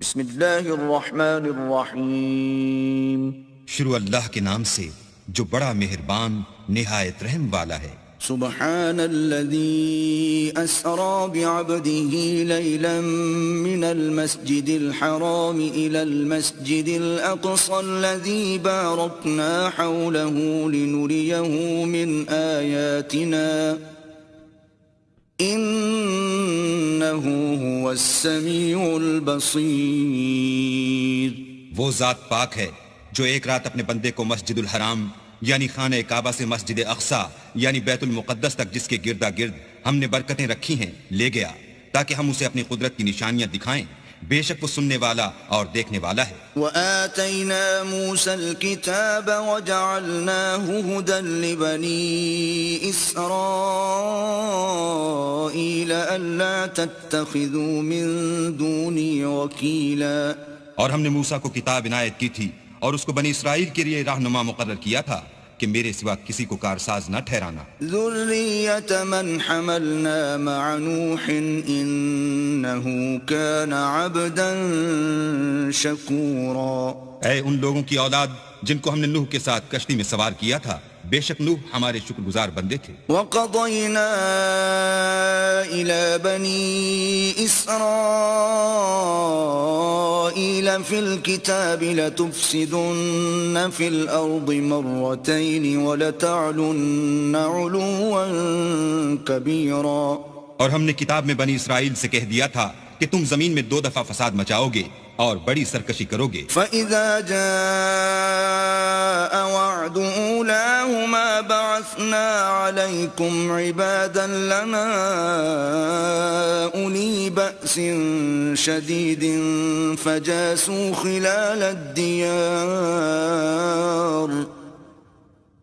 بسم اللہ الرحمن الرحیم، شروع اللہ کے نام سے جو بڑا مہربان نہایت رحم والا ہے۔ سبحان الذي أسرى بعبده ليلا من المسجد الحرام إلى المسجد الأقصى الذي باركنا حوله لنريه من آياتنا إنه هو السميع البصير۔ وہ ذات پاک ہے جو ایک رات اپنے بندے کو مسجد الحرام یعنی خانہ کعبہ سے مسجد اقصی یعنی بیت المقدس تک جس کے گردا گرد ہم نے برکتیں رکھی ہیں لے گیا تاکہ ہم اسے اپنی قدرت کی نشانیاں دکھائیں، بے شک وہ سننے والا اور دیکھنے والا ہے۔ وآتينا موسى الكتاب وجعلناه هدى لبني إسرائيل ألا تتخذوا من دوني وكيلا۔ اور ہم نے موسیٰ کو کتاب عنایت کی تھی اور اس کو بنی اسرائیل کے لیے رہنما مقرر کیا تھا کہ میرے سوا کسی کو کارساز نہ ٹھہرانا۔ ذریة من حملنا مع نوح إنه كان عبدا شکورا۔ اے ان لوگوں کی اولاد جن کو ہم نے نوح کے ساتھ کشتی میں سوار کیا تھا، بے شک نوح ہمارے شکر گزار بندے تھے۔ وَقَضَيْنَا إِلَى بَنِي إِسْرَائِيلَ فِي الْكِتَابِ لَتُفْسِدُنَّ فِي الْأَرْضِ مَرَّتَيْنِ وَلَتَعْلُنَّ عُلُوًّا كَبِيرًا۔ اور ہم نے کتاب میں بنی اسرائیل سے کہہ دیا تھا کہ تم زمین میں 2 دفعہ فساد مچاؤ گے اور بڑی سرکشی کرو گے۔ فَإِذَا جَاءَ وَعْدُ أُولَاهُمَا بَعَثْنَا عَلَيْكُمْ عِبَادًا لَنَا أُولِي بَأْسٍ شَدِيدٍ فَجَاسُوا خِلَالَ الدِّيَارِ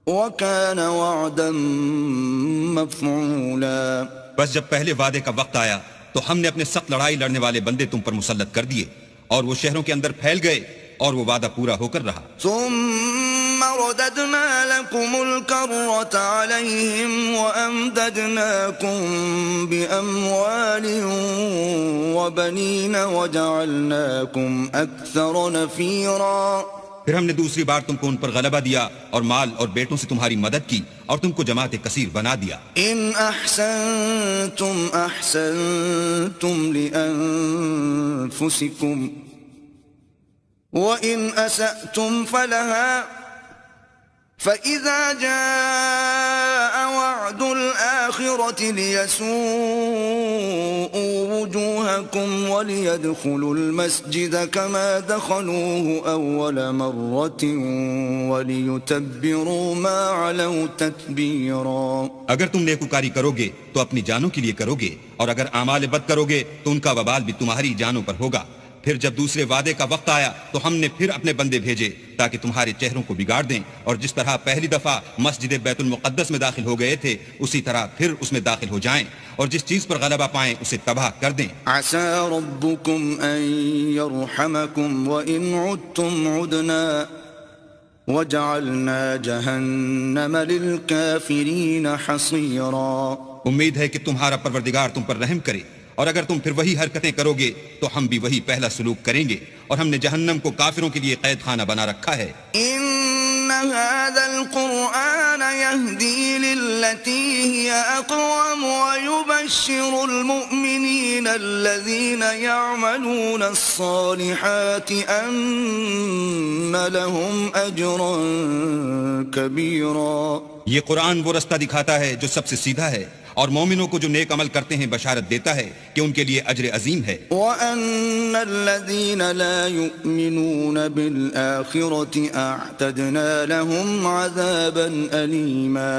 وَكَانَ وَعْدًا مَفْعُولًا۔ بس جب پہلے وعدے کا وقت آیا تو ہم نے اپنے سخت لڑائی لڑنے والے بندے تم پر مسلط کر دیے اور وہ شہروں کے اندر پھیل گئے اور وہ وعدہ پورا ہو کر رہا۔ ثم رددنا لكم الكرة عليهم وأمددناكم بأموال وبنين وجعلناكم أكثر نفيرا۔ پھر ہم نے دوسری بار تم کو ان پر غلبہ دیا اور مال اور بیٹوں سے تمہاری مدد کی اور تم کو جماعت کثیر بنا دیا۔ إن أحسنتم أحسنتم لأنفسكم وإن أسأتم فلها فإذا جاء وعد الآخرة ليسوءوا وجوهكم وليدخلوا المسجد كما دخلوه أول مرة وليتبروا ما علوا تتبيرا۔ اگر تم نیکوکاری کرو گے تو اپنی جانوں کے لیے کرو گے اور اگر اعمال بد کرو گے تو ان کا وبال بھی تمہاری جانوں پر ہوگا۔ پھر جب دوسرے وعدے کا وقت آیا تو ہم نے پھر اپنے بندے بھیجے تاکہ تمہارے چہروں کو بگاڑ دیں، اور جس طرح پہلی دفعہ مسجد بیت المقدس میں داخل ہو گئے تھے اسی طرح پھر اس میں داخل ہو جائیں، اور جس چیز پر غلبہ پائیں اسے تباہ کر دیں۔ عسى ربكم أن يرحمكم وإن عدتم عدنا وجعلنا جهنم للكافرين حصيرا۔ امید ہے کہ تمہارا پروردگار تم پر رحم کرے، اور اگر تم پھر وہی حرکتیں کرو گے تو ہم بھی وہی پہلا سلوک کریں گے، اور ہم نے جہنم کو کافروں کے لیے قید خانہ بنا رکھا ہے۔ إن هذا القرآن يهدي للتي هي أقوم ويبشر المؤمنين الذين يعملون الصالحات أن لهم أجرا كبيرا۔ یہ قرآن وہ رستہ دکھاتا ہے جو سب سے سیدھا ہے، اور مومنوں کو جو نیک عمل کرتے ہیں بشارت دیتا ہے کہ ان کے لیے اجر عظیم ہے۔ وَأَنَّ الَّذِينَ لَا يُؤْمِنُونَ بِالْآخِرَةِ أَعْتَدْنَا لَهُمْ عَذَابًا أَلِيمًا۔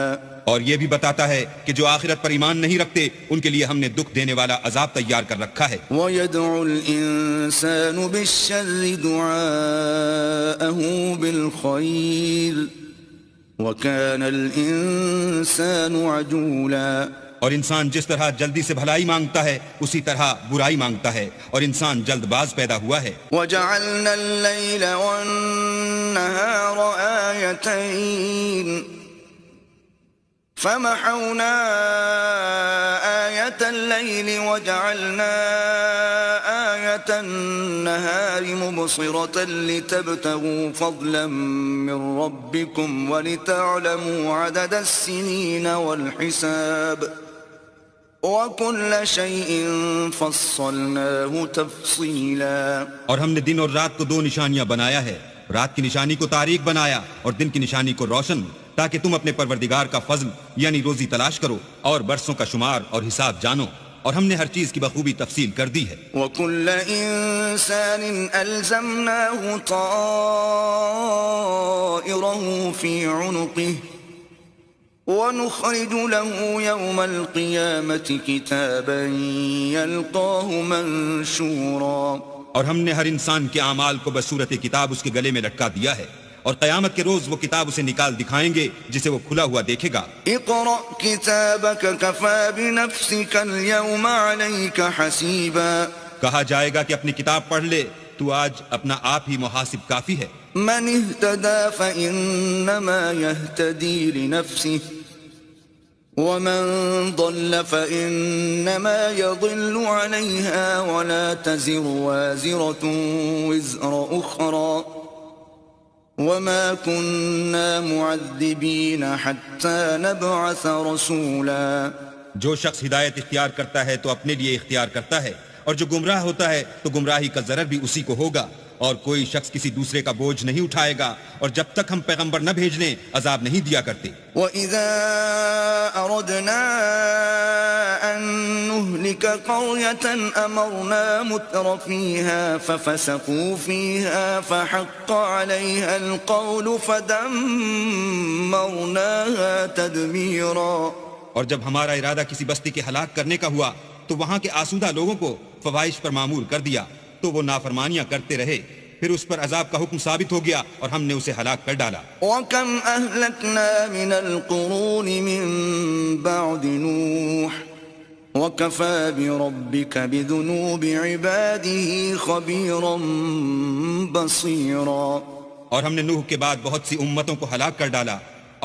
اور یہ بھی بتاتا ہے کہ جو آخرت پر ایمان نہیں رکھتے ان کے لیے ہم نے دکھ دینے والا عذاب تیار کر رکھا ہے۔ وَيَدْعُ الْإِنسَانُ بِالشَّرِّ دُعَاءَهُ بِالْخَيْرِ وَكَانَ الْإِنسَانُ عَجُولًا۔ اور انسان جس طرح جلدی سے بھلائی مانگتا ہے اسی طرح برائی مانگتا ہے، اور انسان جلد باز پیدا ہوا ہے۔ وَجَعَلْنَا اللَّيْلَ وَالنَّهَارَ آيَتَيْنِ فَمَحَوْنَا آيَةَ اللَّيْلِ وَجَعَلْنَا ساعة النهار مبصرة لتبتغوا فضلا من ربكم ولتعلموا عدد السنين والحساب وكل شيء فصلناه تفصيلا. اور ہم نے دن اور رات کو دو نشانیاں بنایا ہے، رات کی نشانی کو تاریک بنایا اور دن کی نشانی کو روشن، تاکہ تم اپنے پروردگار کا فضل یعنی روزی تلاش کرو اور برسوں کا شمار اور حساب جانو، اور ہم نے ہر چیز کی بخوبی تفصیل کر دی ہے. وَكُلَّ إِنسَانٍ أَلْزَمْنَاهُ طَائِرَهُ فِي عُنُقِهِ وَنُخْرِجُ لَهُ يَوْمَ الْقِيَامَةِ كِتَابًا يَلْقَاهُ مَنشُورًا. اور ہم نے ہر انسان کے اعمال کو بصورت کتاب اس کے گلے میں لٹکا دیا ہے، اور قیامت کے روز وہ کتاب اسے نکال دکھائیں گے جسے وہ کھلا ہوا دیکھے گا. اقرأ كتابك كفى بنفسك اليوم عليك حسيبا. کہا جائے گا کہ اپنی کتاب پڑھ لے، تو آج اپنا آپ ہی محاسب کافی ہے. من اهتدى فإنما يهتدي لنفسه ومن ضل فإنما يضل عليها ولا تزر وازرة وزر أخرى وما كنا معذبين حتى نبعث رسولا. جو شخص ہدایت اختیار کرتا ہے تو اپنے لیے اختیار کرتا ہے، اور جو گمراہ ہوتا ہے تو گمراہی کا ضرر بھی اسی کو ہوگا، اور کوئی شخص کسی دوسرے کا بوجھ نہیں اٹھائے گا، اور جب تک ہم پیغمبر نہ بھیج لیں عذاب نہیں دیا کرتے. وَإِذَا أَرَدْنَا أَن نُهْلِكَ قَرْيَةً أَمَرْنَا مُتْرَ فِيهَا فَفَسَقُوا فِيهَا فَحَقَّ عَلَيْهَا الْقَوْلُ فَدَمَّرْنَاهَا تَدْمِيرًا. اور جب ہمارا ارادہ کسی بستی کے ہلاک کرنے کا ہوا تو وہاں کے آسودہ لوگوں کو فواحش پر معمور کر دیا، تو وہ نافرمانیاں کرتے رہے، پھر اس پر عذاب کا حکم ثابت ہو گیا اور ہم نے اسے ہلاک کر ڈالا. وَكَمْ أَهْلَكْنَا مِنَ الْقُرُونِ مِن بَعْدِ نُوحٍ وَكَفَى بِرَبِّكَ بِذُنُوبِ عِبَادِهِ خَبِيرًا بَصِيرًا. اور ہم نے نوح کے بعد بہت سی امتوں کو ہلاک کر ڈالا،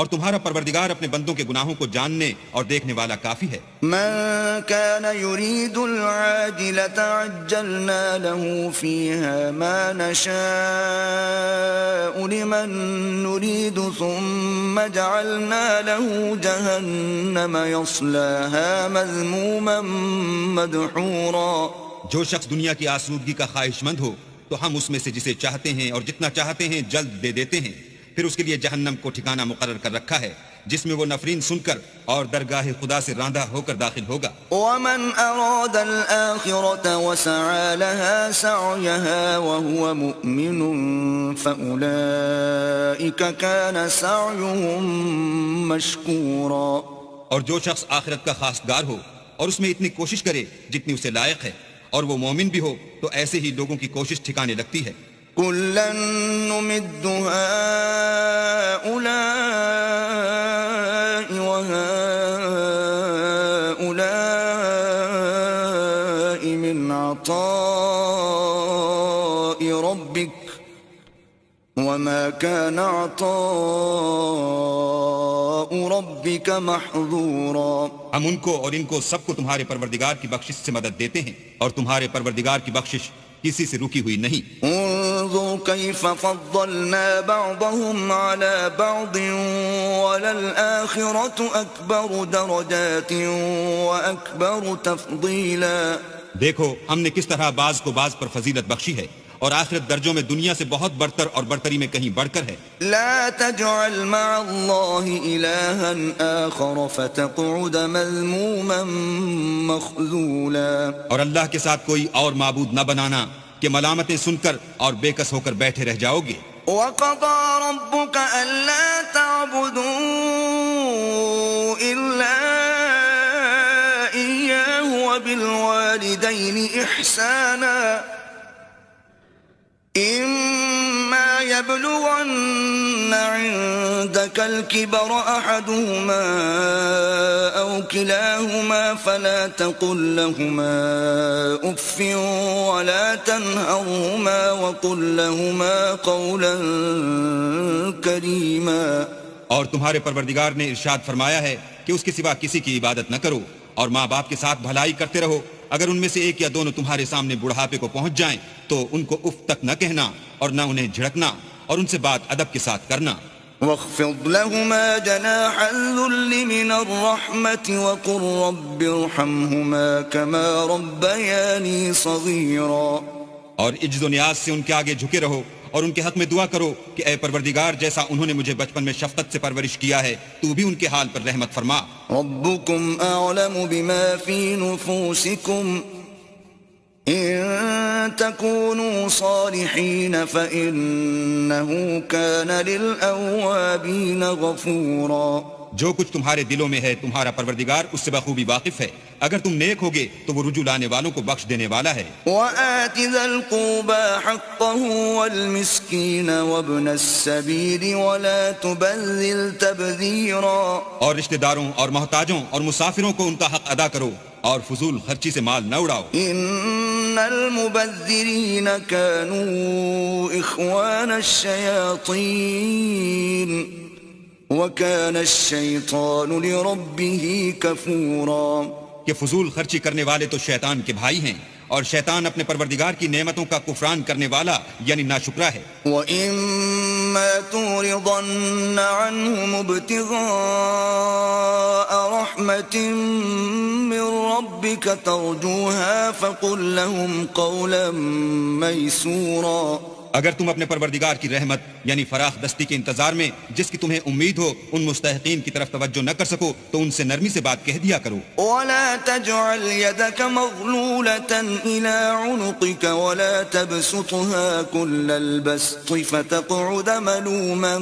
اور تمہارا پروردگار اپنے بندوں کے گناہوں کو جاننے اور دیکھنے والا کافی ہے. من كان يريد العاجلة عجلنا له فيها ما نشاء لمن نريد ثم جعلنا له جهنم يصلاها مذموما مدحورا. جو شخص دنیا کی آسودگی کا خواہش مند ہو تو ہم اس میں سے جسے چاہتے ہیں اور جتنا چاہتے ہیں جلد دے دیتے ہیں، پھر اس کے لیے جہنم کو ٹھکانہ مقرر کر رکھا ہے جس میں وہ نفرین سن کر اور درگاہ خدا سے راندہ ہو کر داخل ہوگا. ومن أراد الآخرة وسعى لها سعيها وهو مؤمن فأولئك كان سعيهم مشكورا. اور جو شخص آخرت کا خواستگار ہو اور اس میں اتنی کوشش کرے جتنی اسے لائق ہے اور وہ مومن بھی ہو، تو ایسے ہی لوگوں کی کوشش ٹھکانے لگتی ہے. كلا نمد هؤلاء وهؤلاء من عطاء ربك وما كان عطاء ربك محظورا. ہم ان کو اور ان کو سب کو تمہارے پروردگار کی بخشش سے مدد دیتے ہیں، اور تمہارے پروردگار کی بخشش کسی سے رکی ہوئی نہیں. انظر كيف فضلنا بعضهم على بعض وللآخرة أكبر درجات وأكبر تفضيلا. دیکھو ہم نے کس طرح بعض کو بعض پر فضیلت بخشی ہے، اور آخرت درجوں میں دنیا سے بہت برتر اور برتری میں کہیں بڑھ کر ہے. لا تجعل مع الله إلها آخر فتقعد مذموما مخذولا. اور اللہ کے ساتھ کوئی اور معبود نہ بنانا کہ ملامتیں سن کر اور بے کس ہو کر بیٹھے رہ جاؤ گے. وَقَضَى رَبُّكَ أَلَّا تَعْبُدُوا إِلَّا إِيَّاهُ وَبِالْوَالِدَيْنِ إِحْسَانًا إِمَّا يَبْلُغَنَّ عِندَكَ الْكِبَرَ أَحَدُهُمَا أَوْ كِلَاهُمَا فَلَا تَقُل لَّهُمَا أُفٍّ وَلَا تَنْهَرْهُمَا وَقُل لَّهُمَا قَوْلًا كَرِيمًا. اور تمہارے پروردگار نے ارشاد فرمایا ہے کہ اس کے سوا کسی کی عبادت نہ کرو، اور ماں باپ کے ساتھ بھلائی کرتے رہو. اگر ان میں سے ایک یا دونوں تمہارے سامنے بڑھاپے کو پہنچ جائیں تو ان کو اف تک نہ کہنا اور نہ انہیں جھڑکنا, اور ان سے بات ادب کے ساتھ کرنا. واخفض لهما جناح الذل من الرحمة وقل رب ارحمهما كما ربياني صغيرا. اور عجز و نیاز سے ان کے آگے جھکے رہو اور ان کے حق میں دعا کرو کہ اے پروردگار, جیسا انہوں نے مجھے بچپن میں شفقت سے پرورش کیا ہے تو بھی ان کے حال پر رحمت فرما. ربكم أعلم بما في نفوسكم إن تكونوا صالحين فإنه كان للأوابين غفورا. جو کچھ تمہارے دلوں میں ہے تمہارا پروردگار اس سے بخوبی واقف ہے. اگر تم نیک ہوگے تو وہ رجوع لانے والوں کو بخش دینے والا ہے. وآت ذا القربى حقه والمسكين وابن السبيل ولا تبذل تبذيرا. اور رشتہ داروں اور محتاجوں اور مسافروں کو ان کا حق ادا کرو اور فضول خرچی سے مال نہ اڑاؤ. ان المبذرین كانوا اخوان الشیاطین وكان الشیطان لربه کفورا. کہ فضول خرچی کرنے والے تو شیطان کے بھائی ہیں اور شیطان اپنے پروردگار کی نعمتوں کا کفران کرنے والا یعنی ناشکرا ہے. وَإِمَّا تُعْرِضَنَّ عَنْهُمُ ابْتِغَاءَ رَحْمَةٍ مِّن رَّبِّكَ تَرْجُوهَا فَقُل لَّهُمْ قَوْلًا مَّيْسُورًا. اگر تم اپنے پروردگار کی رحمت یعنی فراخ دستی کے انتظار میں جس کی تمہیں امید ہو ان مستحقین کی طرف توجہ نہ کر سکو تو ان سے نرمی سے بات کہہ دیا کرو. وَلَا تَجْعَلْ يَدَكَ مَغْلُولَةً إِلَىٰ عُنُقِكَ وَلَا تَبْسُطْهَا كُلَّ الْبَسْطِ فَتَقْعُدَ مَلُومًا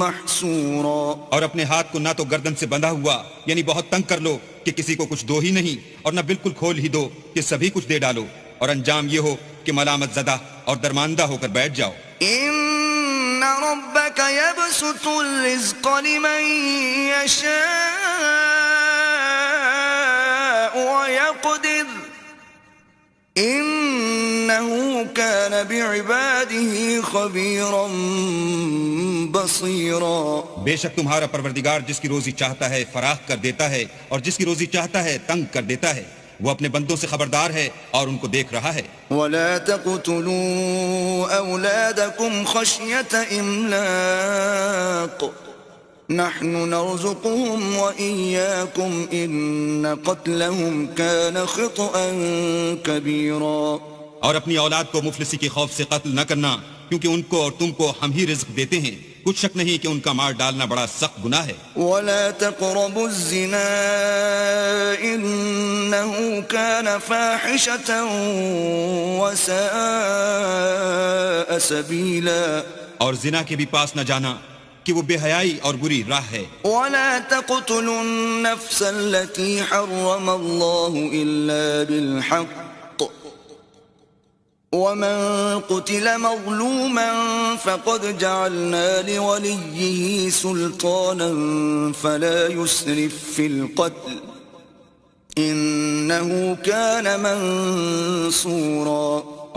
مَّحْسُورًا. اور اپنے ہاتھ کو نہ تو گردن سے بندھا ہوا یعنی بہت تنگ کر لو کہ کسی کو کچھ دو ہی نہیں, اور نہ بالکل کھول ہی دو کہ سبھی کچھ دے ڈالو, اور انجام یہ ہو کہ ملامت زدہ اور درماندہ ہو کر بیٹھ جاؤ. ان ربك يبسط الرزق لمن يشاء ويقدر انه كان بعباده خبيرا بصيرا. بے شک تمہارا پروردگار جس کی روزی چاہتا ہے فراخ کر دیتا ہے اور جس کی روزی چاہتا ہے تنگ کر دیتا ہے. وہ اپنے بندوں سے خبردار ہے اور ان کو دیکھ رہا ہے. وَلَا تَقْتُلُوا أَوْلَادَكُمْ خَشْيَةَ إِمْلَاقٍ نَحْنُ نَرْزُقُهُمْ وَإِيَّاكُمْ إِنَّ قَتْلَهُمْ كَانَ خِطْئًا كَبِيرًا. اور اپنی اولاد کو مفلسی کے خوف سے قتل نہ کرنا کیونکہ ان کو اور تم کو ہم ہی رزق دیتے ہیں. کچھ شک نہیں کہ ان کا مار ڈالنا بڑا سخت گناہ ہے. وَلَا تَقْرَبُوا الزِّنَا إِنَّهُ كَانَ فَاحِشَةً وَسَاءَ سَبِيلًا. اور زنا کے بھی پاس نہ جانا کہ وہ بے حیائی اور بری راہ ہے. وَلَا تَقْتُلُوا النَّفْسَ الَّتِي حَرَّمَ اللَّهُ إِلَّا بِالْحَقِّ وَمَن قُتِلَ مَظْلُومًا فَقَدْ جَعَلْنَا لِوَلِيِّهِ سُلْطَانًا فَلَا يُسْرِف فِّي الْقَتْلِ إِنَّهُ كَانَ مَنصُورًا.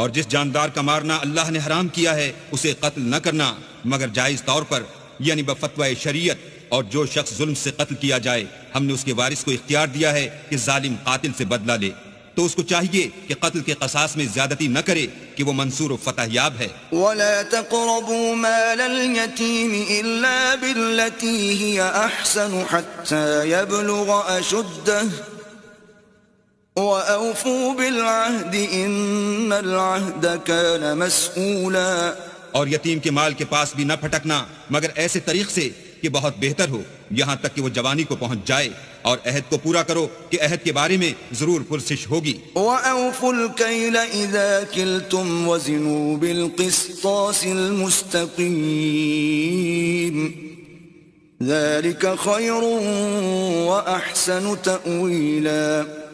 اور جس جاندار کا مارنا اللہ نے حرام کیا ہے اسے قتل نہ کرنا مگر جائز طور پر یعنی بفتوی شریعت. اور جو شخص ظلم سے قتل کیا جائے ہم نے اس کے وارث کو اختیار دیا ہے کہ ظالم قاتل سے بدلہ لے, تو اس کو چاہیے کہ قتل کے قصاص میں زیادتی نہ کرے کہ وہ منصور و فتح یاب ہے. وَلَا تَقْرَبُوا مَالَ الْيَتِيمِ إِلَّا بِالَّتِي هِيَ أَحْسَنُ حَتَّى يَبْلُغَ أَشُدَّهُ وَأَوْفُوا بِالْعَهْدِ إِنَّ الْعَهْدَ كَانَ مَسْئُولًا. اور یتیم کے مال کے پاس بھی نہ پھٹکنا مگر ایسے طریق سے کہ بہت بہتر ہو یہاں تک کہ وہ جوانی کو پہنچ جائے, اور عہد کو پورا کرو کہ عہد کے بارے میں ضرور پرسش ہوگی. وَأَوْفُوا الْكَيْلَ إِذَا كِلْتُمْ وَزِنُوا بِالْقِسْطَاسِ الْمُسْتَقِيمِ ذَلِكَ خَيْرٌ وَأَحْسَنُ تَأْوِيلًا.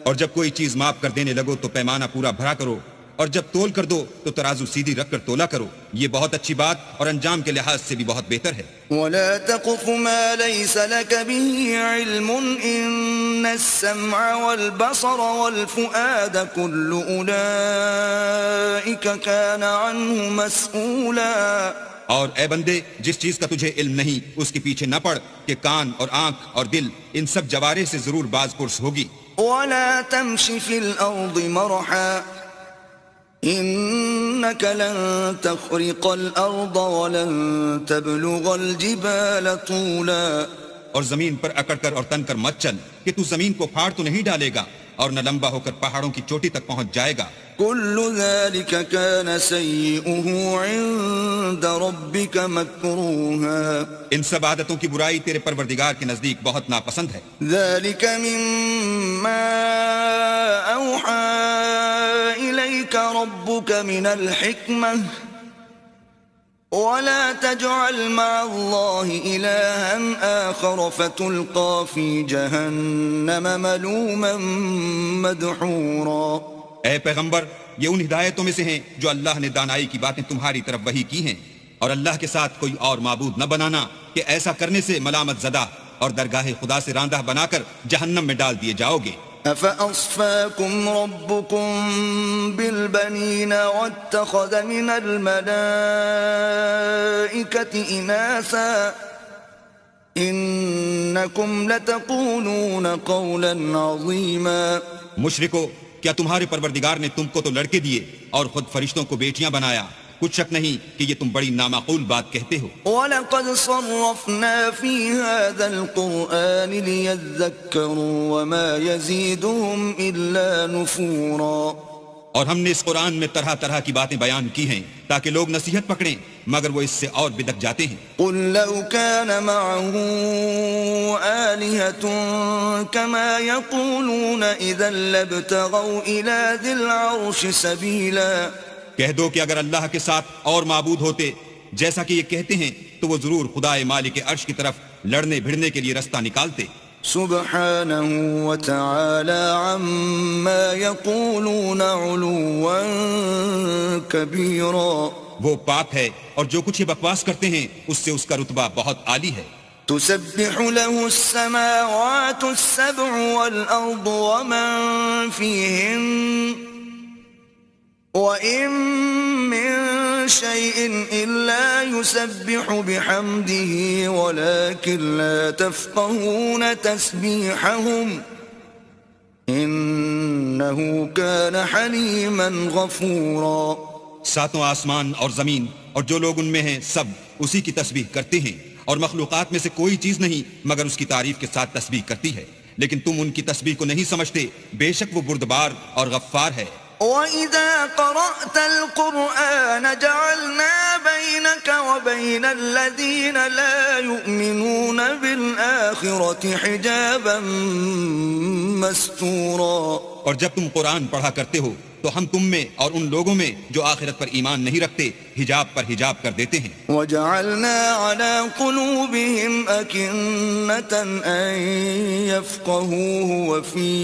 اور جب کوئی چیز ماپ کر دینے لگو تو پیمانہ پورا بھرا کرو, اور جب تول کر دو تو ترازو سیدھی رکھ کر تولا کرو. یہ بہت اچھی بات اور انجام کے لحاظ سے بھی بہت بہتر ہے. وَلَا تَقْفُ مَا لَيْسَ لَكَ بِهِ عِلْمٌ إِنَّ السَّمْعَ وَالْبَصَرَ وَالْفُؤَادَ كُلُّ أُولَئِكَ كَانَ عَنْهُ مَسْئُولًا. اور اے بندے جس چیز کا تجھے علم نہیں اس کے پیچھے نہ پڑ کہ کان اور آنکھ اور دل ان سب جوارح سے ضرور باز پرس ہوگی. ولا تمش في الأرض مرحا إنك لن تخرق الأرض ولن تبلغ الجبال طولا. اور زمین پر اکڑ کر اور تن کر مت چل کہ تو زمین کو پھاڑ تو نہیں ڈالے گا اور نہ لمبا ہو کر پہاڑوں کی چوٹی تک پہنچ جائے گا. كل ذلك كان سيئه عند ربك مكروها. ان سب عادتوں کی برائی تیرے پروردگار کے نزدیک بہت ناپسند ہے. ذلك مما أوحى إليك ربك من الحكمة ولا تجعل مع الله إلها آخر فتلقى في جهنم ملوما مدحورا. اے پیغمبر یہ ان ہدایتوں میں سے ہیں جو اللہ نے دانائی کی باتیں تمہاری طرف وحی کی ہیں، اور اللہ کے ساتھ کوئی اور معبود نہ بنانا کہ ایسا کرنے سے ملامت زدہ اور درگاہ خدا سے راندہ بنا کر جہنم میں ڈال دیے جاؤ گے. أفأصفاكم ربكم بالبنين واتخذ من الملائكة إناثا إنكم لتقولون قولا عظيما. مشرکو، کیا تمہارے پروردگار نے تم کو تو لڑکے دیے اور خود فرشتوں کو بیٹیاں بنایا؟ کچھ شک نہیں کہ یہ تم بڑی نامعقول بات کہتے ہو. وَلَقَدْ صَرَّفْنَا فِي هَذَا الْقُرْآنِ لِيَذَّكَّرُوا وَمَا يَزِيدُهُمْ إِلَّا نُفُورًا. اور ہم نے اس قرآن میں طرح طرح کی باتیں بیان کی ہیں تاکہ لوگ نصیحت پکڑیں، مگر وہ اس سے اور بدک جاتے ہیں. قُلْ لَوْ كَانَ مَعَهُ آلِهَةٌ كَمَا يَقُولُونَ إِذًا لَابْتَغَوْا إِلَى ذِي الْعَرْشِ سَبِيلًا. کہہ دو کہ اگر اللہ کے ساتھ اور معبود ہوتے جیسا کہ یہ کہتے ہیں تو وہ ضرور خدائے مالک عرش کی طرف لڑنے بھڑنے کے لیے رستہ نکالتے. سبحانه وتعالى عما يقولون علوا كبيرا. وہ پاک ہے اور جو کچھ یہ بکواس کرتے ہیں اس سے اس کا رتبہ بہت عالی ہے. تسبح له السماوات السبع والأرض ومن فيهن وَإِن مِّن شَيْءٍ إِلَّا يُسَبِّحُ بِحَمْدِهِ وَلَكِن لَّا تَفْقَهُونَ تَسْبِيحَهُمْ إِنَّهُ كَانَ حَلِيمًا غَفُورًا. ساتوں آسمان اور زمین اور جو لوگ ان میں ہیں سب اسی کی تسبیح کرتے ہیں، اور مخلوقات میں سے کوئی چیز نہیں مگر اس کی تعریف کے ساتھ تسبیح کرتی ہے، لیکن تم ان کی تسبیح کو نہیں سمجھتے. بے شک وہ بردبار اور غفار ہے. وَإِذَا قَرَأْتَ الْقُرْآنَ جَعَلْنَا بَيْنَكَ وَبَيْنَ الَّذِينَ لَا يُؤْمِنُونَ بِالْآخِرَةِ حِجَابًا مَسْتُورًا. اور جب تم قرآن پڑھا کرتے ہو تو ہم تم میں اور ان لوگوں میں جو آخرت پر ایمان نہیں رکھتے حجاب پر حجاب کر دیتے ہیں. وَجَعَلْنَا عَلَى قُلُوبِهِمْ أَكِنَّةً أَن يَفْقَهُوهُ وَفِي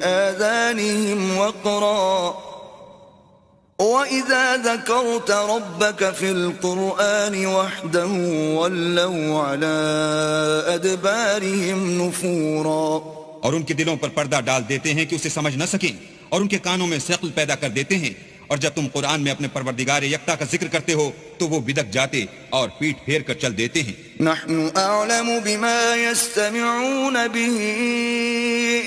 آذَانِهِمْ وَقْرًا وَإِذَا ذَكَرْتَ رَبَّكَ فِي الْقُرْآنِ وَحْدَهُ وَلَّوْا عَلَى أَدْبَارِهِمْ نُفُورًا. اور ان کے دلوں پر پردہ ڈال دیتے ہیں کہ اسے سمجھ نہ سکیں، اور ان کے کانوں میں ثقل پیدا کر دیتے ہیں، اور جب تم قرآن میں اپنے پروردگار یکتا کا ذکر کرتے ہو تو وہ بدک جاتے اور پیٹ پھیر کر چل دیتے ہیں. نحن أعلم بما يستمعون به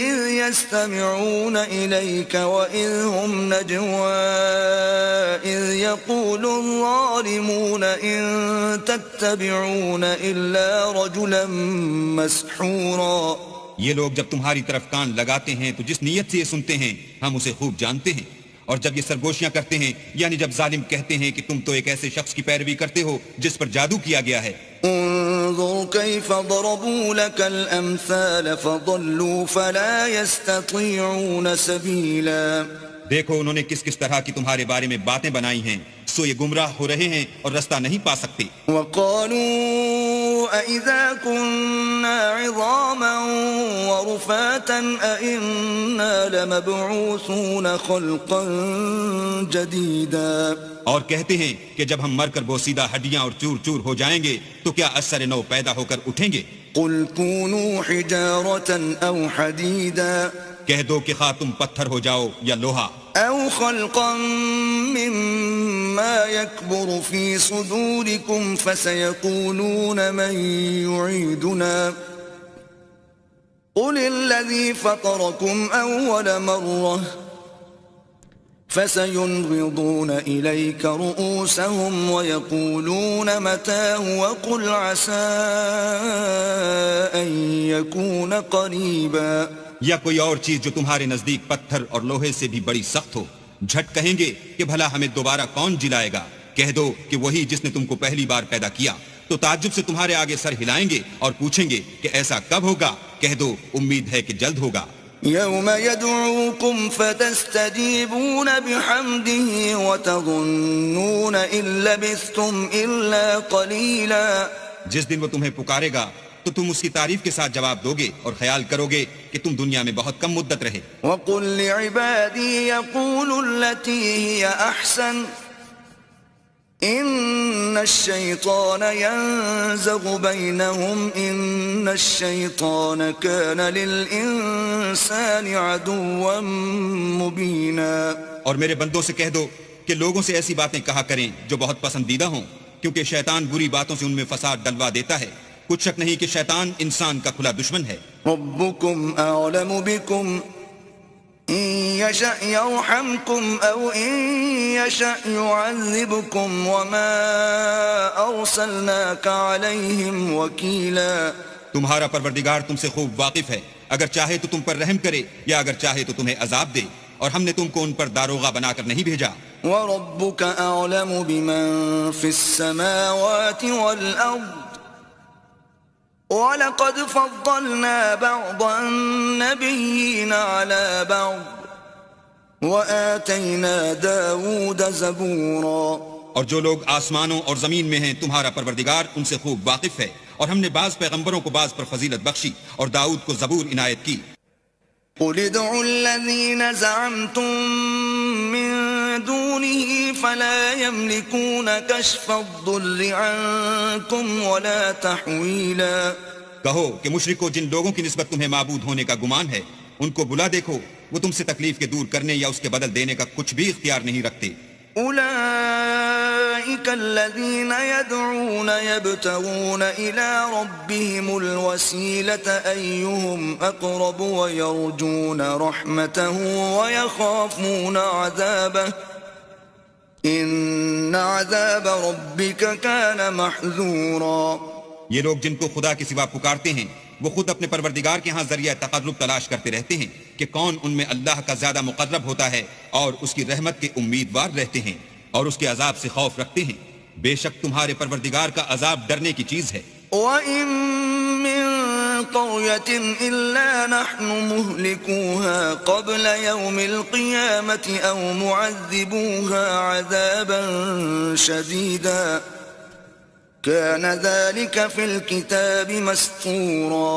إذ يستمعون إليك وإذ هم نجوى إذ يقول الظالمون إن تتبعون إلا رجلا مسحورا. یہ لوگ جب تمہاری طرف کان لگاتے ہیں تو جس نیت سے یہ سنتے ہیں ہم اسے خوب جانتے ہیں، اور جب یہ سرگوشیاں کرتے ہیں یعنی جب ظالم کہتے ہیں کہ تم تو ایک ایسے شخص کی پیروی کرتے ہو جس پر جادو کیا گیا ہے. انظر كيف ضربوا لك الأمثال فضلوا فلا يستطيعون سبيلا. دیکھو انہوں نے کس کس طرح کی تمہارے بارے میں باتیں بنائی ہیں، سو یہ گمراہ ہو رہے ہیں اور رستہ نہیں پا سکتے. وقالوا أإذا كنا عظاما ورفاتا أإنا لمبعوثون خلقا جديدا. اور کہتے ہیں کہ جب ہم مر کر بوسیدہ ہڈیاں اور چور چور ہو جائیں گے تو کیا اثر نو پیدا ہو کر اٹھیں گے. قل كونوا حجارة أو حديدا. کہہ دو کہ خواہ تم پتھر ہو جاؤ یا لوہا. أو خلقا مما يكبر في صدوركم فسيقولون من يعيدنا قل الذي فطركم أول مرة فسينغضون إليك رؤوسهم ويقولون متى وقل عسى أن يكون قريبا. یا کوئی اور چیز جو تمہارے نزدیک پتھر اور لوہے سے بھی بڑی سخت ہو. جھٹ کہیں گے کہ بھلا ہمیں دوبارہ کون جلائے گا. کہہ دو کہ وہی جس نے تم کو پہلی بار پیدا کیا. تو تعجب سے تمہارے آگے سر ہلائیں گے اور پوچھیں گے کہ ایسا کب ہوگا. کہہ دو امید ہے کہ جلد ہوگا. يوم يدعوكم فتستجيبون بحمده وتظنون إن لبثتم إلا قليلا. جس دن وہ تمہیں پکارے گا تو تم اس کی تعریف کے ساتھ جواب دو گے اور خیال کرو گے کہ تم دنیا میں بہت کم مدت رہے. وقل لعبادي يقولوا التي هي أحسن إن الشيطان ينزغ بينهم إن الشيطان كان للإنسان عدوا مبينا. اور میرے بندوں سے کہہ دو کہ لوگوں سے ایسی باتیں کہا کریں جو بہت پسندیدہ ہوں، کیونکہ شیطان بری باتوں سے ان میں فساد ڈلوا دیتا ہے. کچھ شک نہیں کہ شیطان انسان کا کھلا دشمن ہے. ربكم أعلم بكم إن يشأ يرحمكم أو إن يشأ يعذبكم وما أرسلناك عليهم وكيلا. تمہارا پروردگار تم سے خوب واقف ہے. اگر چاہے تو تم پر رحم کرے یا اگر چاہے تو تمہیں عذاب دے، اور ہم نے تم کو ان پر داروغہ بنا کر نہیں بھیجا. وربك أعلم بمن في السماوات والأرض وَلَقَدْ فَضَّلْنَا بَعْضَ النَّبِيِّينَ عَلَى بَعْضٍ وَآتَيْنَا دَاوُودَ زَبُورًا. اور جو لوگ آسمانوں اور زمین میں ہیں تمہارا پروردگار ان سے خوب واقف ہے، اور ہم نے بعض پیغمبروں کو بعض پر فضیلت بخشی اور داؤد کو زبور عنایت کی. قُلِ ادْعُوا الَّذِينَ زَعَمْتُم مِّن دُونِهِ فَلَا يَمْلِكُونَ كَشْفَ الضُّرِّ عَنكُمْ وَلَا تَحْوِيلًا. کہو کہ مشرکو جن لوگوں کی نسبت تمہیں معبود ہونے کا گمان ہے ان کو بلا دیکھو، وہ تم سے تکلیف کے دور کرنے یا اس کے بدل دینے کا کچھ بھی اختیار نہیں رکھتے. أولئك الذين يدعون يبتغون إلى ربهم الوسيلة أيهم أقرب ويرجون رحمته ويخافون عذابه إن عذاب ربك كان محذورا. یہ لوگ جن کو خدا کے سوا پکارتے ہیں وہ خود اپنے پروردگار کے ہاں ذریعہ تقرب تلاش کرتے رہتے ہیں کہ کون ان میں اللہ کا زیادہ مقرب ہوتا ہے اور اس کی رحمت کے امیدوار رہتے ہیں اور اس کے عذاب سے خوف رکھتے ہیں. بے شک تمہارے پروردگار کا عذاب ڈرنے کی چیز ہے. وَإِن مِّن قَرْيَةٍ إِلَّا نَحْنُ مُهْلِكُوهَا قَبْلَ يَوْمِ الْقِيَامَةِ أَوْ مُعَذِّبُوهَا عَذَابًا شَدِيدًا كَانَ ذَلِكَ فِي الْكِتَابِ مَسْطُورًا.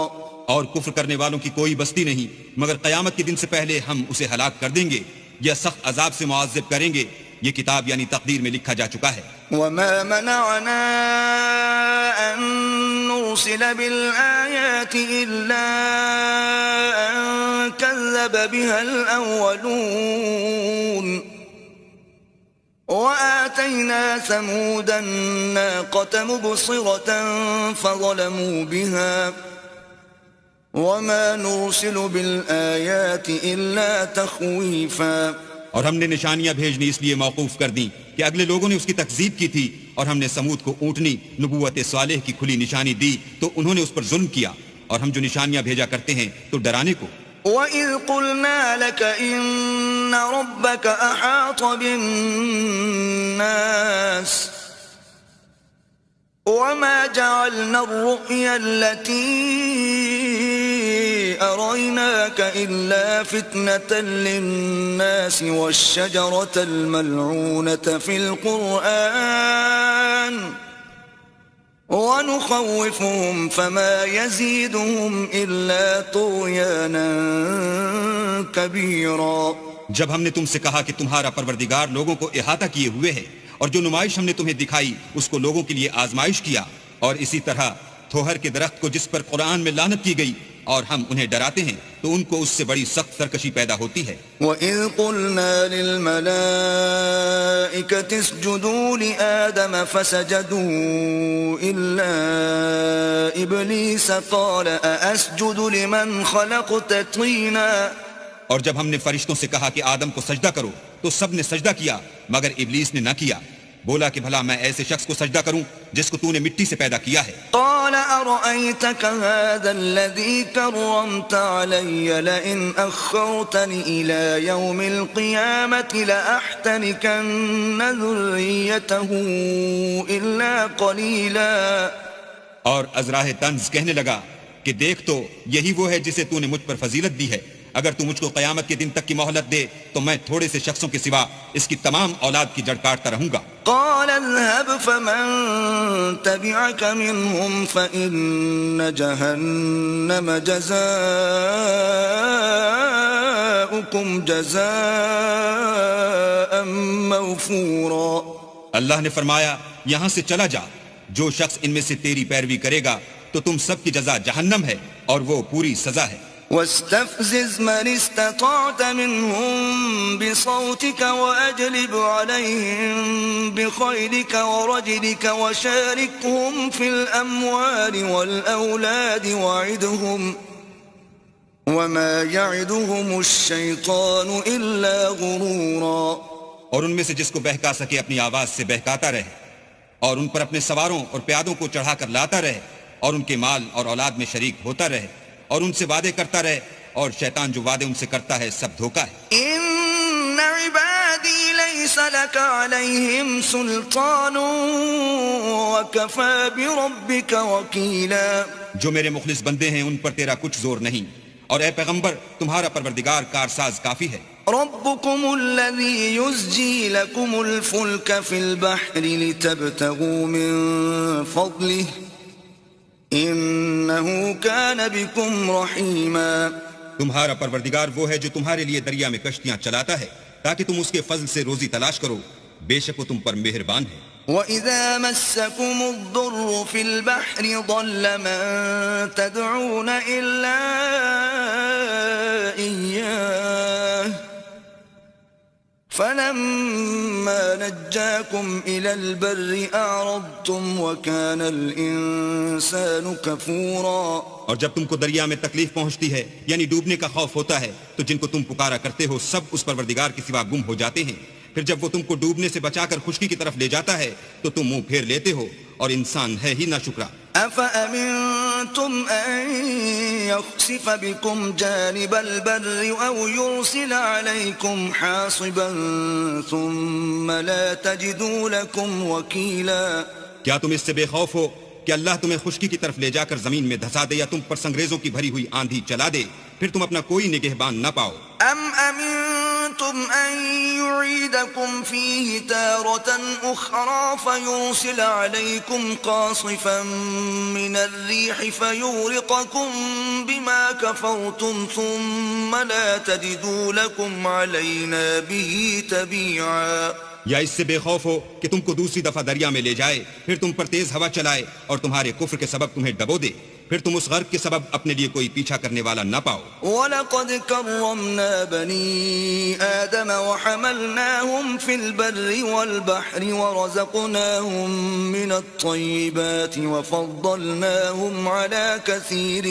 اور کفر کرنے والوں کی کوئی بستی نہیں مگر قیامت کے دن سے پہلے ہم اسے ہلاک کر دیں گے یا سخت عذاب سے معذب کریں گے. یہ کتاب یعنی تقدیر میں لکھا جا چکا ہے. وَمَا مَنَعَنَا أَن نُرْسِلَ بِالْآيَاتِ إِلَّا أَن كَذَّبَ بِهَا الْأَوَّلُونَ وَآتَيْنَا ثَمُودَ النَّاقَةَ مُبْصِرَةً فَظَلَمُوا بِهَا وَمَا نُرْسِلُ بِالْآيَاتِ إِلَّا تَخْوِيفًا. اور ہم نے نشانیاں بھیجنی اس لیے موقوف کر دیں کہ اگلے لوگوں نے اس کی تکذیب کی تھی، اور ہم نے سمود کو اونٹنی نبوت صالح کی کھلی نشانی دی تو انہوں نے اس پر ظلم کیا، اور ہم جو نشانیاں بھیجا کرتے ہیں تو ڈرانے کو. وَإِذْ قُلْنَا لَكَ إِنَّ رَبَّكَ أَحَاطَ بِالنَّاسِ وَمَا جَعَلْنَا الرُّؤْيَا الَّتِي أَرَيْنَاكَ إِلَّا فِتْنَةً لِلنَّاسِ وَالشَّجَرَةَ الْمَلْعُونَةَ فِي الْقُرْآنِ وَنُخَوِّفُهُمْ فَمَا يَزِيدُهُمْ إِلَّا طُغْيَانًا كَبِيرًا. جب ہم نے تم سے کہا کہ تمہارا پروردگار لوگوں کو احاطہ کیے ہوئے ہے اور جو نمائش ہم نے تمہیں دکھائی اس کو لوگوں کے لیے آزمائش کیا، اور اسی طرح تھوہر کے درخت کو جس پر قرآن میں لعنت کی گئی، اور ہم انہیں ڈراتے ہیں تو ان کو اس سے بڑی سخت سرکشی پیدا ہوتی ہے. وَإِذْ قُلْنَا لِلْمَلَائِكَةِ اسْجُدُوا لِآدَمَ فَسَجَدُوا إِلَّا إِبْلِيسَ قَالَ أَأَسْجُدُ لِمَنْ خَلَقْتَ طِينًا. اور جب ہم نے فرشتوں سے کہا کہ آدم کو سجدہ کرو تو سب نے سجدہ کیا مگر ابلیس نے نہ کیا. بولا کہ بھلا میں ایسے شخص کو سجدہ کروں جس کو تو نے مٹی سے پیدا کیا ہے. قال أرأيتك هذا الذي كرمت علي لئن أخرتني إلى يوم القيامة لأحتنكن ذريته إلا قليلا. اور ازراہ طنز کہنے لگا کہ دیکھ تو یہی وہ ہے جسے تو نے مجھ پر فضیلت دی ہے. اگر تو مجھ کو قیامت کے دن تک کی مہلت دے تو میں تھوڑے سے شخصوں کے سوا اس کی تمام اولاد کی جڑ کاٹتا رہوں گا. قال اذهب فمن تبعك منهم فإن جهنم جزاؤكم جزاء موفورا. اللہ نے فرمایا یہاں سے چلا جا. جو شخص ان میں سے تیری پیروی کرے گا تو تم سب کی جزا جہنم ہے اور وہ پوری سزا ہے. واستفزز من استطعت منهم بصوتك وأجلب عليهم بخيلك ورجلك وشاركهم في الأموال والأولاد وعدهم وما يعدهم الشيطان إلا غرورا. اور ان میں سے جس کو بہکا سکے اپنی آواز سے بہکاتا رہے اور ان پر اپنے سواروں اور پیادوں کو چڑھا کر لاتا رہے اور ان کے مال اور اولاد میں شریک ہوتا رہے اور ان سے وعدے کرتا رہے اور شیطان جو وعدے ان سے کرتا ہے سب دھوکا ہے. ان عبادی لیس لک علیہم سلطان وکفى بربک وکیلا. جو میرے مخلص بندے ہیں ان پر تیرا کچھ زور نہیں اور اے پیغمبر تمہارا پروردگار کارساز کافی ہے. ربکم الذی یزجی لکم الفلک فی البحر لتبتغوا من فضلہ انہو کان بکم رحیما. تمہارا پروردگار وہ ہے جو تمہارے لیے دریا میں کشتیاں چلاتا ہے تاکہ تم اس کے فضل سے روزی تلاش کرو. بے شک وہ تم پر مہربان ہے. وَإِذَا مَسَّكُمُ الضُّرُّ فِي الْبَحْرِ ضَلَّ مَن تَدْعُونَ إِلَّا إِيَّاهُ فَلَمَّا نَجَّاكُمْ إِلَى الْبَرِّ أَعْرَضْتُمْ وَكَانَ الْإِنسَانُ كَفُورًا. اور جب تم کو دریا میں تکلیف پہنچتی ہے یعنی ڈوبنے کا خوف ہوتا ہے تو جن کو تم پکارا کرتے ہو سب اس پروردگار کے سوا گم ہو جاتے ہیں. پھر جب وہ تم کو ڈوبنے سے بچا کر خشکی کی طرف لے جاتا ہے تو تم منہ پھیر لیتے ہو اور انسان ہے ہی ناشکرا. أَفَأَمِنْتُمْ أَنْ يَخْسِفَ بِكُمْ جَانِبَ الْبَرِّ أَوْ يُرْسِلَ عَلَيْكُمْ حَاصِبًا ثُمَّ لَا تَجِدُوا لَكُمْ وَكِيلًا. کیا تم اس سے بے خوف ہو کہ اللہ تمہیں خشکی کی طرف لے جا کر زمین میں دھسا دے یا تم پر سنگریزوں کی بھری ہوئی آندھی چلا دے پھر تم اپنا کوئی نگہبان نہ پاؤ. أَمْ أَمِنْتُمْ أَنْ يُعِيدَكُمْ فِيهِ تَارَةً أُخْرَى فَيُرْسِلَ عَلَيْكُمْ قَاصِفًا مِنَ الرِّيحِ فَيُغْرِقَكُمْ بِمَا كَفَرْتُمْ ثُمَّ لَا تَجِدُوا لَكُمْ عَلَيْنَا بِهِ تَبِيعًا. یا اس سے بے خوف ہو کہ تم کو دوسری دفعہ دریا میں لے جائے پھر تم پر تیز ہوا چلائے اور تمہارے کفر کے سبب تمہیں ڈبو دے پھر تم اس غرق کے سبب اپنے لیے کوئی پیچھا کرنے والا نہ پاؤ. وَلَقَدْ كَرَّمْنَا بَنِي آدَمَ وَحَمَلْنَاهُمْ فِي الْبَرِّ وَالْبَحْرِ وَرَزَقْنَاهُمْ مِنَ الطَّيِّبَاتِ وَفَضَّلْنَاهُمْ عَلَى كَثِيرٍ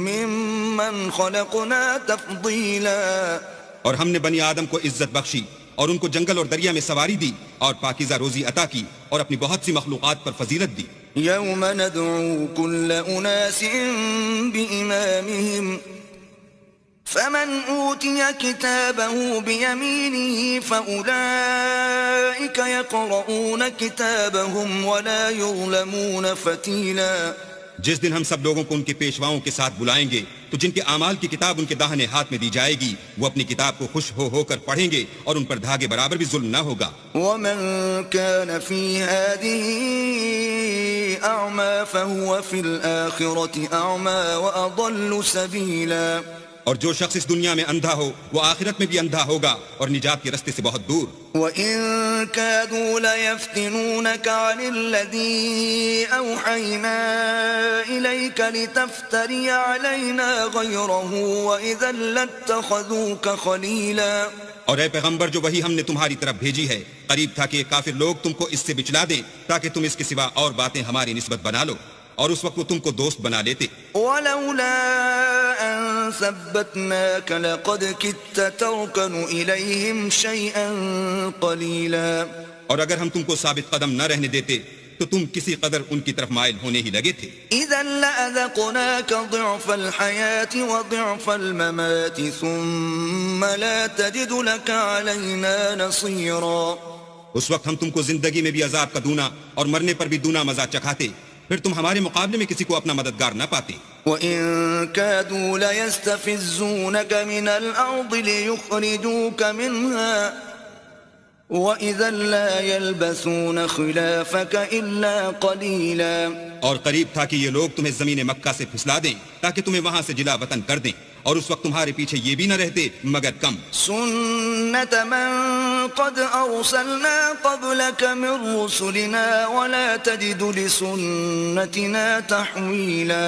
مِّمَّنْ خَلَقْنَا تَفْضِيلًا. اور ہم نے بنی آدم کو عزت بخشی اور ان کو جنگل اور دریا میں سواری دی اور پاکیزہ روزی عطا کی اور اپنی بہت سی مخلوقات پر فضیلت دی. یوم ندعو کل اناس بإمامهم فمن اوتی کتابه بیمینه فأولئک یقرؤون کتابهم ولا یظلمون فتیلا. جس دن ہم سب لوگوں کو ان کے پیشواؤں کے ساتھ بلائیں گے تو جن کے اعمال کی کتاب ان کے داہنے ہاتھ میں دی جائے گی وہ اپنی کتاب کو خوش ہو کر پڑھیں گے اور ان پر دھاگے برابر بھی ظلم نہ ہوگا. ومن كان في هذه أعمى فهو في الآخرة أعمى وأضل سبيلا. اور جو شخص اس دنیا میں اندھا ہو وہ آخرت میں بھی اندھا ہوگا اور نجات کے رستے سے بہت دور. وَإِن كَادُوا لَيَفْتِنُونَكَ عَنِ الَّذِي أَوْحَيْنَا إِلَيْكَ لِتَفْتَرِيَ عَلَيْنَا غَيْرَهُ وَإِذًا لَاتَّخَذُوكَ خَلِيلًا. اور اے پیغمبر جو وہی ہم نے تمہاری طرف بھیجی ہے قریب تھا کہ یہ کافر لوگ تم کو اس سے بچلا دیں تاکہ تم اس کے سوا اور باتیں ہماری نسبت بنا لو، اور اس وقت وہ تم کو دوست بنا لیتے. وَلَوْلَا أَن ثَبَّتْنَاكَ لَقَدْ كِدتَّ تَرْكَنُ إِلَيْهِمْ شَيْئًا قَلِيلًا. اور اگر ہم تم کو ثابت قدم نہ رہنے دیتے تو تم کسی قدر ان کی طرف مائل ہونے ہی لگے تھے. إِذًا لَأَذَقْنَاكَ ضِعْفَ الْحَيَاةِ وَضِعْفَ الْمَمَاتِ ثُمَّ لَا تَجِدُ لَكَ عَلَيْنَا نَصِيرًا. اس وقت ہم تم کو زندگی میں بھی عذاب کا دونا اور مرنے پر بھی دونا مزہ چکھاتے، پھر تم ہمارے مقابلے میں کسی کو اپنا مددگار نہ پاتے. وَإِن كَادُوا لَيَسْتَفِزُّونَكَ مِنَ الْأَرْضِ لِيُخْرِجُوكَ مِنْهَا وَإِذًا لَا يَلْبَثُونَ خِلَافَكَ إِلَّا قَلِيلًا. اور قریب تھا کہ یہ لوگ تمہیں زمین مکہ سے پھسلا دیں تاکہ تمہیں وہاں سے جلا وطن کر دیں، اور اس وقت تمہارے پیچھے یہ بھی نہ رہتے مگر کم. سُنَّةَ مَن قَدْ أَرْسَلْنَا قَبْلَكَ مِن رُّسُلِنَا وَلَا تَجِدُ لِسُنَّتِنَا تَحْوِيلًا.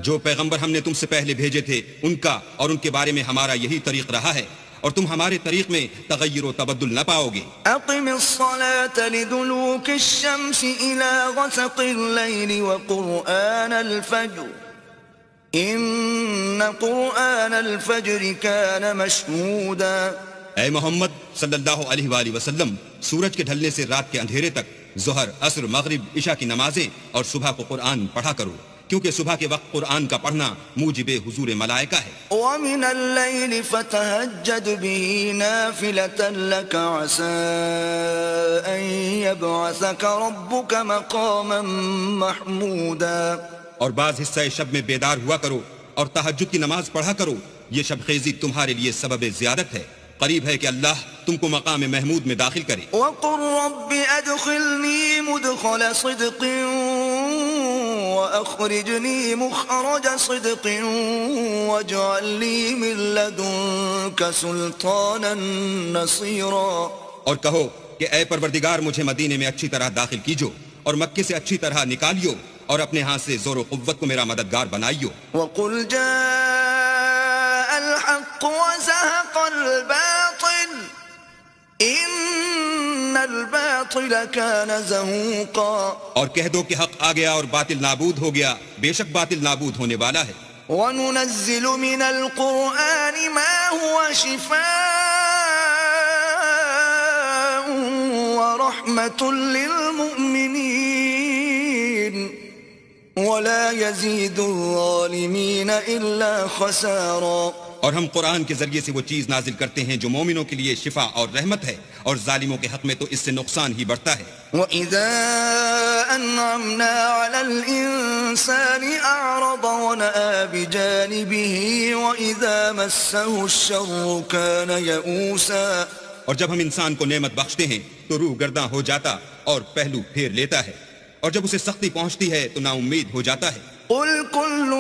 جو پیغمبر ہم نے تم سے پہلے بھیجے تھے ان کا اور ان کے بارے میں ہمارا یہی طریق رہا ہے، اور تم ہمارے طریق میں تغیر و تبدل نہ پاؤ گے. أقم الصلاة لدلوك الشمس إلى غسق الليل وقرآن الفجر إن قرآن الفجر كان مشهودا. اے محمد صلی اللہ علیہ وآلہ وسلم، سورج کے ڈھلنے سے رات کے اندھیرے تک ظہر، عصر، مغرب، عشاء کی نمازیں اور صبح کو قرآن پڑھا کرو، کیونکہ صبح کے وقت قرآن کا پڑھنا موجب حضور ملائکہ ہے. ومن الليل فتهجد به نافلة لك عسى أن يبعثك ربك مقاما محمودا. اور بعض حصہ شب میں بیدار ہوا کرو اور تہجد کی نماز پڑھا کرو، یہ شب خیزی تمہارے لیے سبب زیادت ہے، قریب ہے کہ اللہ تم کو مقام محمود میں داخل کرے. وقل رب أدخلني مدخل صدق وأخرجني مخرج صدق واجعل لي من لدنك سلطانا نصيرا. اور کہو کہ اے پروردگار مجھے مدینے میں اچھی طرح داخل کیجو اور مکے سے اچھی طرح نکالیو اور اپنے ہاتھ سے زور و قوت کو میرا مددگار بنائیو. وقل جاء الحق وزهق الباطل ان الباطل كان زهوقا. اور کہہ دو کہ حق آ گیا اور باطل نابود ہو گیا، بے شک باطل نابود ہونے والا ہے. وننزل من القرآن ما هو شفاء ورحمة للمؤمنين ولا يزيد الظالمين إلا خسارا. اور ہم قرآن کے ذریعے سے وہ چیز نازل کرتے ہیں جو مومنوں کے لیے شفا اور رحمت ہے، اور ظالموں کے حق میں تو اس سے نقصان ہی بڑھتا ہے. وَإِذَا أَنْعَمْنَا عَلَى الْإِنسَانِ أَعْرَضَ وَنَأَىٰ بِجَانِبِهِ وَإِذَا مَسَّهُ الشَّرُّ كَانَ يَئُوسًا. اور جب ہم انسان کو نعمت بخشتے ہیں تو روح گرداں ہو جاتا اور پہلو پھیر لیتا ہے، اور جب اسے سختی پہنچتی ہے تو نا امید ہو جاتا ہے. قُلْ كُلٌّ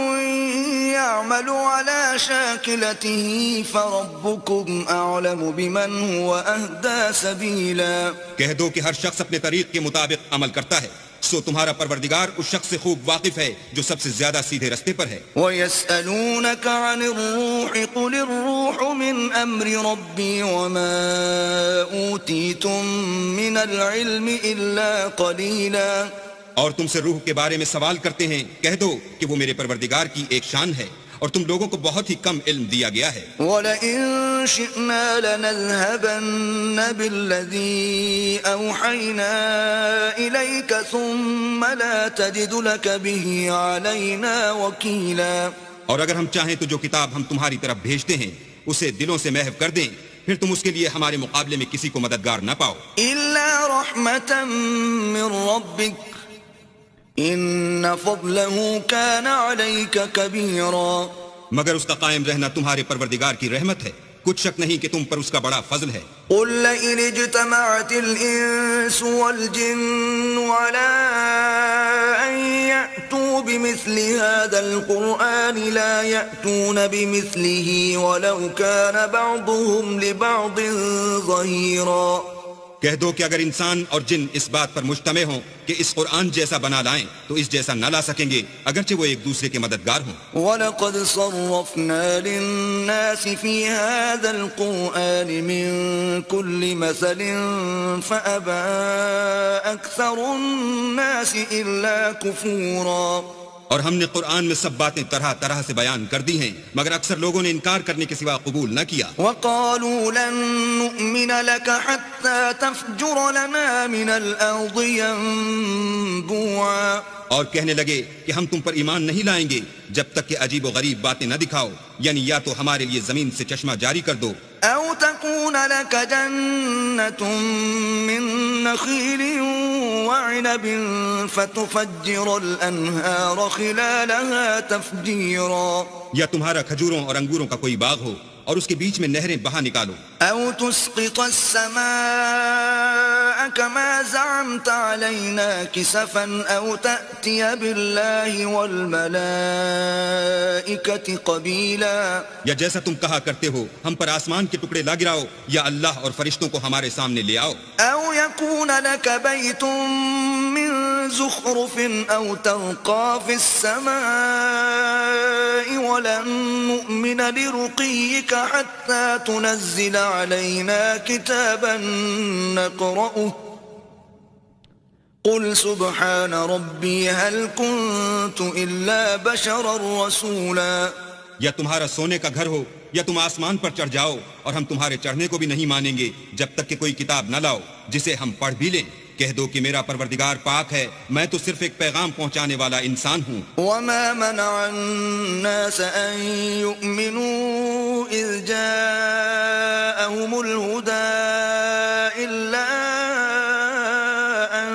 يَعْمَلُ عَلَى شَاكِلَتِهِ فَرَبُّكُمْ أَعْلَمُ بِمَنْ هُوَ أَهْدَىٰ سَبِيلًا. کہہ دو کہ ہر شخص اپنے طریق کے مطابق عمل کرتا ہے، سو تمہارا پروردگار اس شخص سے خوب واقف ہے جو سب سے زیادہ سیدھے رستے پر ہے. وَيَسْأَلُونَكَ عَنِ الرُّوحِ قُلِ الرُّوحُ مِنْ أَمْرِ رَبِّي وَمَا أُوتِيتُم مِّنَ الْعِلْمِ إِلَّا قَلِيلًا. اور تم سے روح کے بارے میں سوال کرتے ہیں، کہہ دو کہ وہ میرے پروردگار کی ایک شان ہے اور تم لوگوں کو بہت ہی کم علم دیا گیا ہے. وَلَئِن شِئْنَا لَنَذْهَبَنَّ بِالَّذِي أَوْحَيْنَا إِلَيْكَ ثُمَّ لَا تَجِدُ لَكَ بِهِ عَلَيْنَا وَكِيلًا. اور اگر ہم چاہیں تو جو کتاب ہم تمہاری طرف بھیجتے ہیں اسے دلوں سے محو کر دیں، پھر تم اس کے لیے ہمارے مقابلے میں کسی کو مددگار نہ پاؤ. إِلَّا رَحْمَةً مِّن رَّبِّكَ إِنَّ فَضْلَهُ كَانَ عَلَيْكَ كَبِيرًا. مگر اس کا قائم رہنا تمہارے پروردگار کی رحمت ہے، کچھ شک نہیں کہ تم پر اس کا بڑا فضل ہے. قُل لَّئِنِ اجْتَمَعَتِ الْإِنسُ وَالْجِنُّ عَلَىٰ أَن يَأْتُوا بمثل هذا القرآن لا يأتون بمثله ولو كان بعضهم لبعض ظهيرا. کہہ دو کہ اگر انسان اور جن اس بات پر مجتمع ہوں کہ اس قرآن جیسا بنا لائیں تو اس جیسا نہ لا سکیں گے اگرچہ وہ ایک دوسرے کے مددگار ہوں. وَلَقَدْ صَرَّفْنَا لِلنَّاسِ فِي هَذَا الْقُرْآنِ مِنْ كُلِّ مَثَلٍ فَأَبَى أَكْثَرُ النَّاسِ إِلَّا كُفُورًا. اور ہم نے قرآن میں سب باتیں طرح طرح سے بیان کر دی ہیں مگر اکثر لوگوں نے انکار کرنے کے سوا قبول نہ کیا. وَقَالُوا لَن نُؤْمِنَ لَكَ حَتَّى تَفْجُرَ لَنَا مِنَ الْأَرْضِ يَنبُوعًا. اور کہنے لگے کہ ہم تم پر ایمان نہیں لائیں گے جب تک کہ عجیب و غریب باتیں نہ دکھاؤ، یعنی یا تو ہمارے لیے زمین سے چشمہ جاری کر دو، أو تكون لك جنة من نخيل وعنب فتفجر الأنهار خلالها تفجيرا. یا تمہارا کھجوروں اور انگوروں کا کوئی باغ ہو اور اس کے بیچ میں نہریں بہا نکالو. أو تسقط السماء كما زعمت علينا كسفا أو تأتي بالله والملائكة قبيلا. یا جیسا تم کہا کرتے ہو ہم پر آسمان کے ٹکڑے لا گراؤ یا اللہ اور فرشتوں کو ہمارے سامنے لے آؤ. أو يكون لك بيت من زخرف أو ترقى في السماء ولن نؤمن لرقيك حتى تنزل علينا كتابا نقرأه قل سبحان ربي هل كنت إلا بشرا رسولا. یا تمہارا سونے کا گھر ہو یا تم آسمان پر چڑھ جاؤ اور ہم تمہارے چڑھنے کو بھی نہیں مانیں گے جب تک کہ کوئی کتاب نہ لاؤ جسے ہم پڑھ بھی لیں. کہہ دو کہ میرا پروردگار پاک ہے، میں تو صرف ایک پیغام پہنچانے والا انسان ہوں. وما منع الناس أن يؤمنوا إذ جاءهم الهدى إلا أن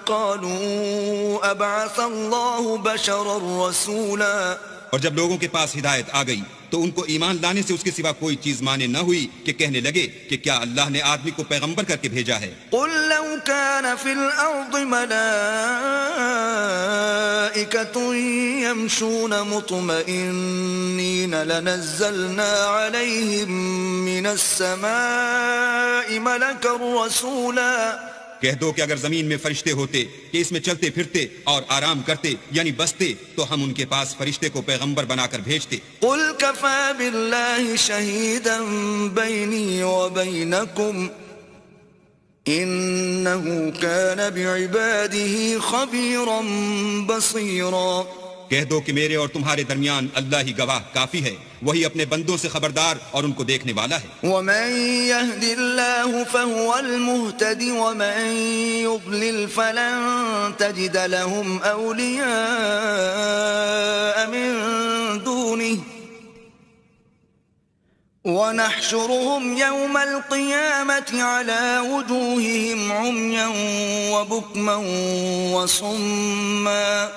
قالوا أبعث الله بشرا رسولا. اور جب لوگوں کے پاس ہدایت آ گئی تو ان کو ایمان لانے سے اس کے سوا کوئی چیز مانے نہ ہوئی کہ کہنے لگے کہ کیا اللہ نے آدمی کو پیغمبر کر کے بھیجا ہے. قل لو كان في الأرض ملائكة يمشون مطمئنين لنزلنا عليهم من السماء ملكا رسولا. کہہ دو کہ اگر زمین میں فرشتے ہوتے کہ اس میں چلتے پھرتے اور آرام کرتے یعنی بستے تو ہم ان کے پاس فرشتے کو پیغمبر بنا کر بھیجتے. قل كفى بالله شهيدا بيني وبينكم إنه كان بعباده خبيرا بصيرا. کہہ دو کہ میرے اور تمہارے درمیان اللہ ہی گواہ کافی ہے، وہی اپنے بندوں سے خبردار اور ان کو دیکھنے والا ہے. ومن يهد الله فهو المهتدي ومن يضلل فلن تجد لهم أولياء من دونه ونحشرهم يوم القيامة على وجوههم عميا وبكما وصما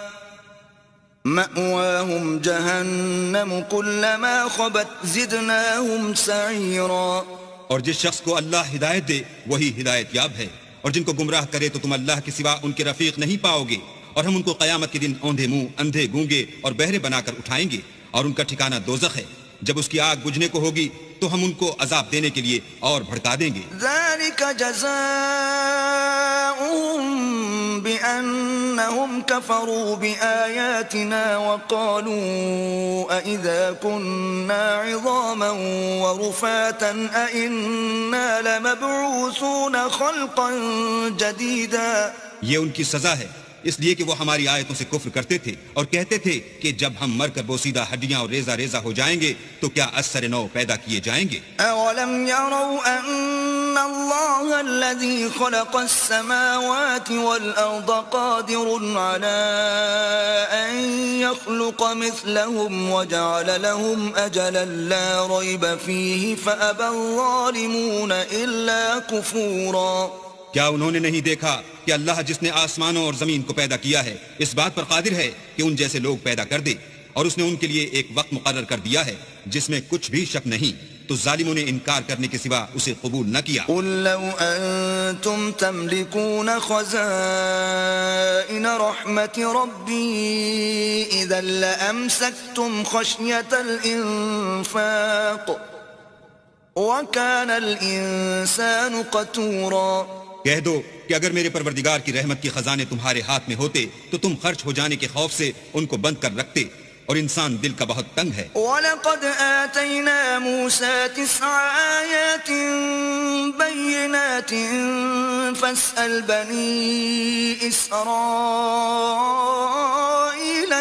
مأواهم جهنم كلما خبت زدناهم سعيرا. اور جس شخص کو اللہ ہدایت دے وہی ہدایت یاب ہے، اور جن کو گمراہ کرے تو تم اللہ کے سوا ان کے رفیق نہیں پاؤ گے. اور ہم ان کو قیامت کے دن اوندھے منہ، اندھے گونگے اور بہرے بنا کر اٹھائیں گے، اور ان کا ٹھکانہ دوزخ ہے. جب اس کی آگ بجھنے کو ہوگی تو ہم ان کو عذاب دینے کے لیے اور بھڑکا دیں گے. ذلك جزاؤهم بأنهم كفروا بآياتنا وقالوا أئذا كنا عظاما ورفاتا أئنا لمبعوثون خلقا جديدا. یہ ان کی سزا ہے اس لیے کہ وہ ہماری آیتوں سے کفر کرتے تھے اور کہتے تھے کہ جب ہم مر کر بوسیدہ ہڈیاں اور ریزہ ریزہ ہو جائیں گے تو کیا از سر نو پیدا کیے جائیں گے. أولم يروا أن الله الذي خلق السماوات والأرض قادر على أن يخلق مثلهم وجعل لهم أجلا لا ريب فيه فأبى الظالمون إلا كفورا. کیا انہوں نے نہیں دیکھا کہ اللہ جس نے آسمانوں اور زمین کو پیدا کیا ہے اس بات پر قادر ہے کہ ان جیسے لوگ پیدا کر دے، اور اس نے ان کے لیے ایک وقت مقرر کر دیا ہے جس میں کچھ بھی شک نہیں، تو تو ظالموں نے انکار کرنے کے سوا اسے قبول نہ کیا۔ قل لو أنتم تملكون خزائن رحمة ربي إذا لأمسكتم خشية الإنفاق وَكَانَ الْإِنسَانُ قَتُورًا۔ کہہ دو کہ اگر میرے پروردگار کی رحمت کے خزانے تمہارے ہاتھ میں ہوتے تو تم خرچ ہو جانے کے خوف سے ان کو بند کر رکھتے، اور انسان دل کا بہت تنگ ہے۔ وَلَقَدْ آتَيْنَا مُوسَى 9 آيَاتٍ بَيِّنَاتٍ فَاسْأَلْ بَنِي إِسْرَائِيلَ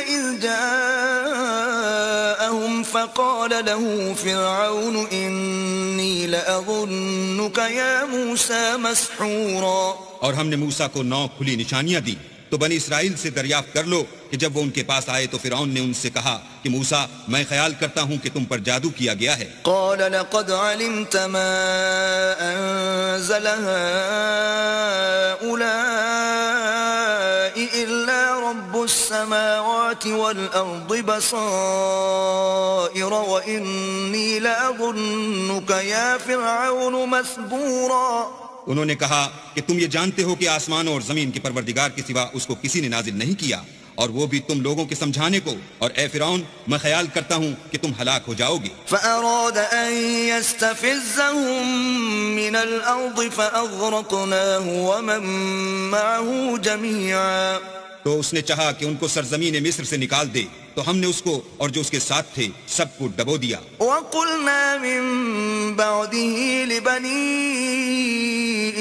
إِذْ جَاءَهُمْ فَقَالَ لَهُ فِرْعَوْنُ إِنِّي لَأَظُنُّكَ يَا مُوسَى مَسْحُورًا۔ اور ہم نے موسیٰ کو 9 کھلی نشانیاں دی، تو بنی اسرائیل سے دریافت کر لو کہ جب وہ ان کے پاس آئے تو فرعون نے ان سے کہا کہ موسیٰ میں خیال کرتا ہوں کہ تم پر جادو کیا گیا ہے۔ قال لقد علمت ما أنزل هؤلاء إلا رب السماوات والأرض بصائر وإني لأظنك يا فرعون مثبورا۔ انہوں نے کہا کہ تم یہ جانتے ہو کہ آسمانوں اور زمین کے پروردگار کے سوا اس کو کسی نے نازل نہیں کیا، اور وہ بھی تم لوگوں کے سمجھانے کو، اور اے فرعون میں خیال کرتا ہوں کہ تم ہلاک ہو جاؤ گے۔ فأراد أن يستفزهم من الأرض فأغرقناه ومن معه جميعا۔ تو اس نے چاہا کہ ان کو سرزمین مصر سے نکال دے، تو ہم نے اس کو اور جو اس کے ساتھ تھے سب کو ڈبو دیا۔ وَقُلْنَا مِن بَعْدِهِ لِبَنِي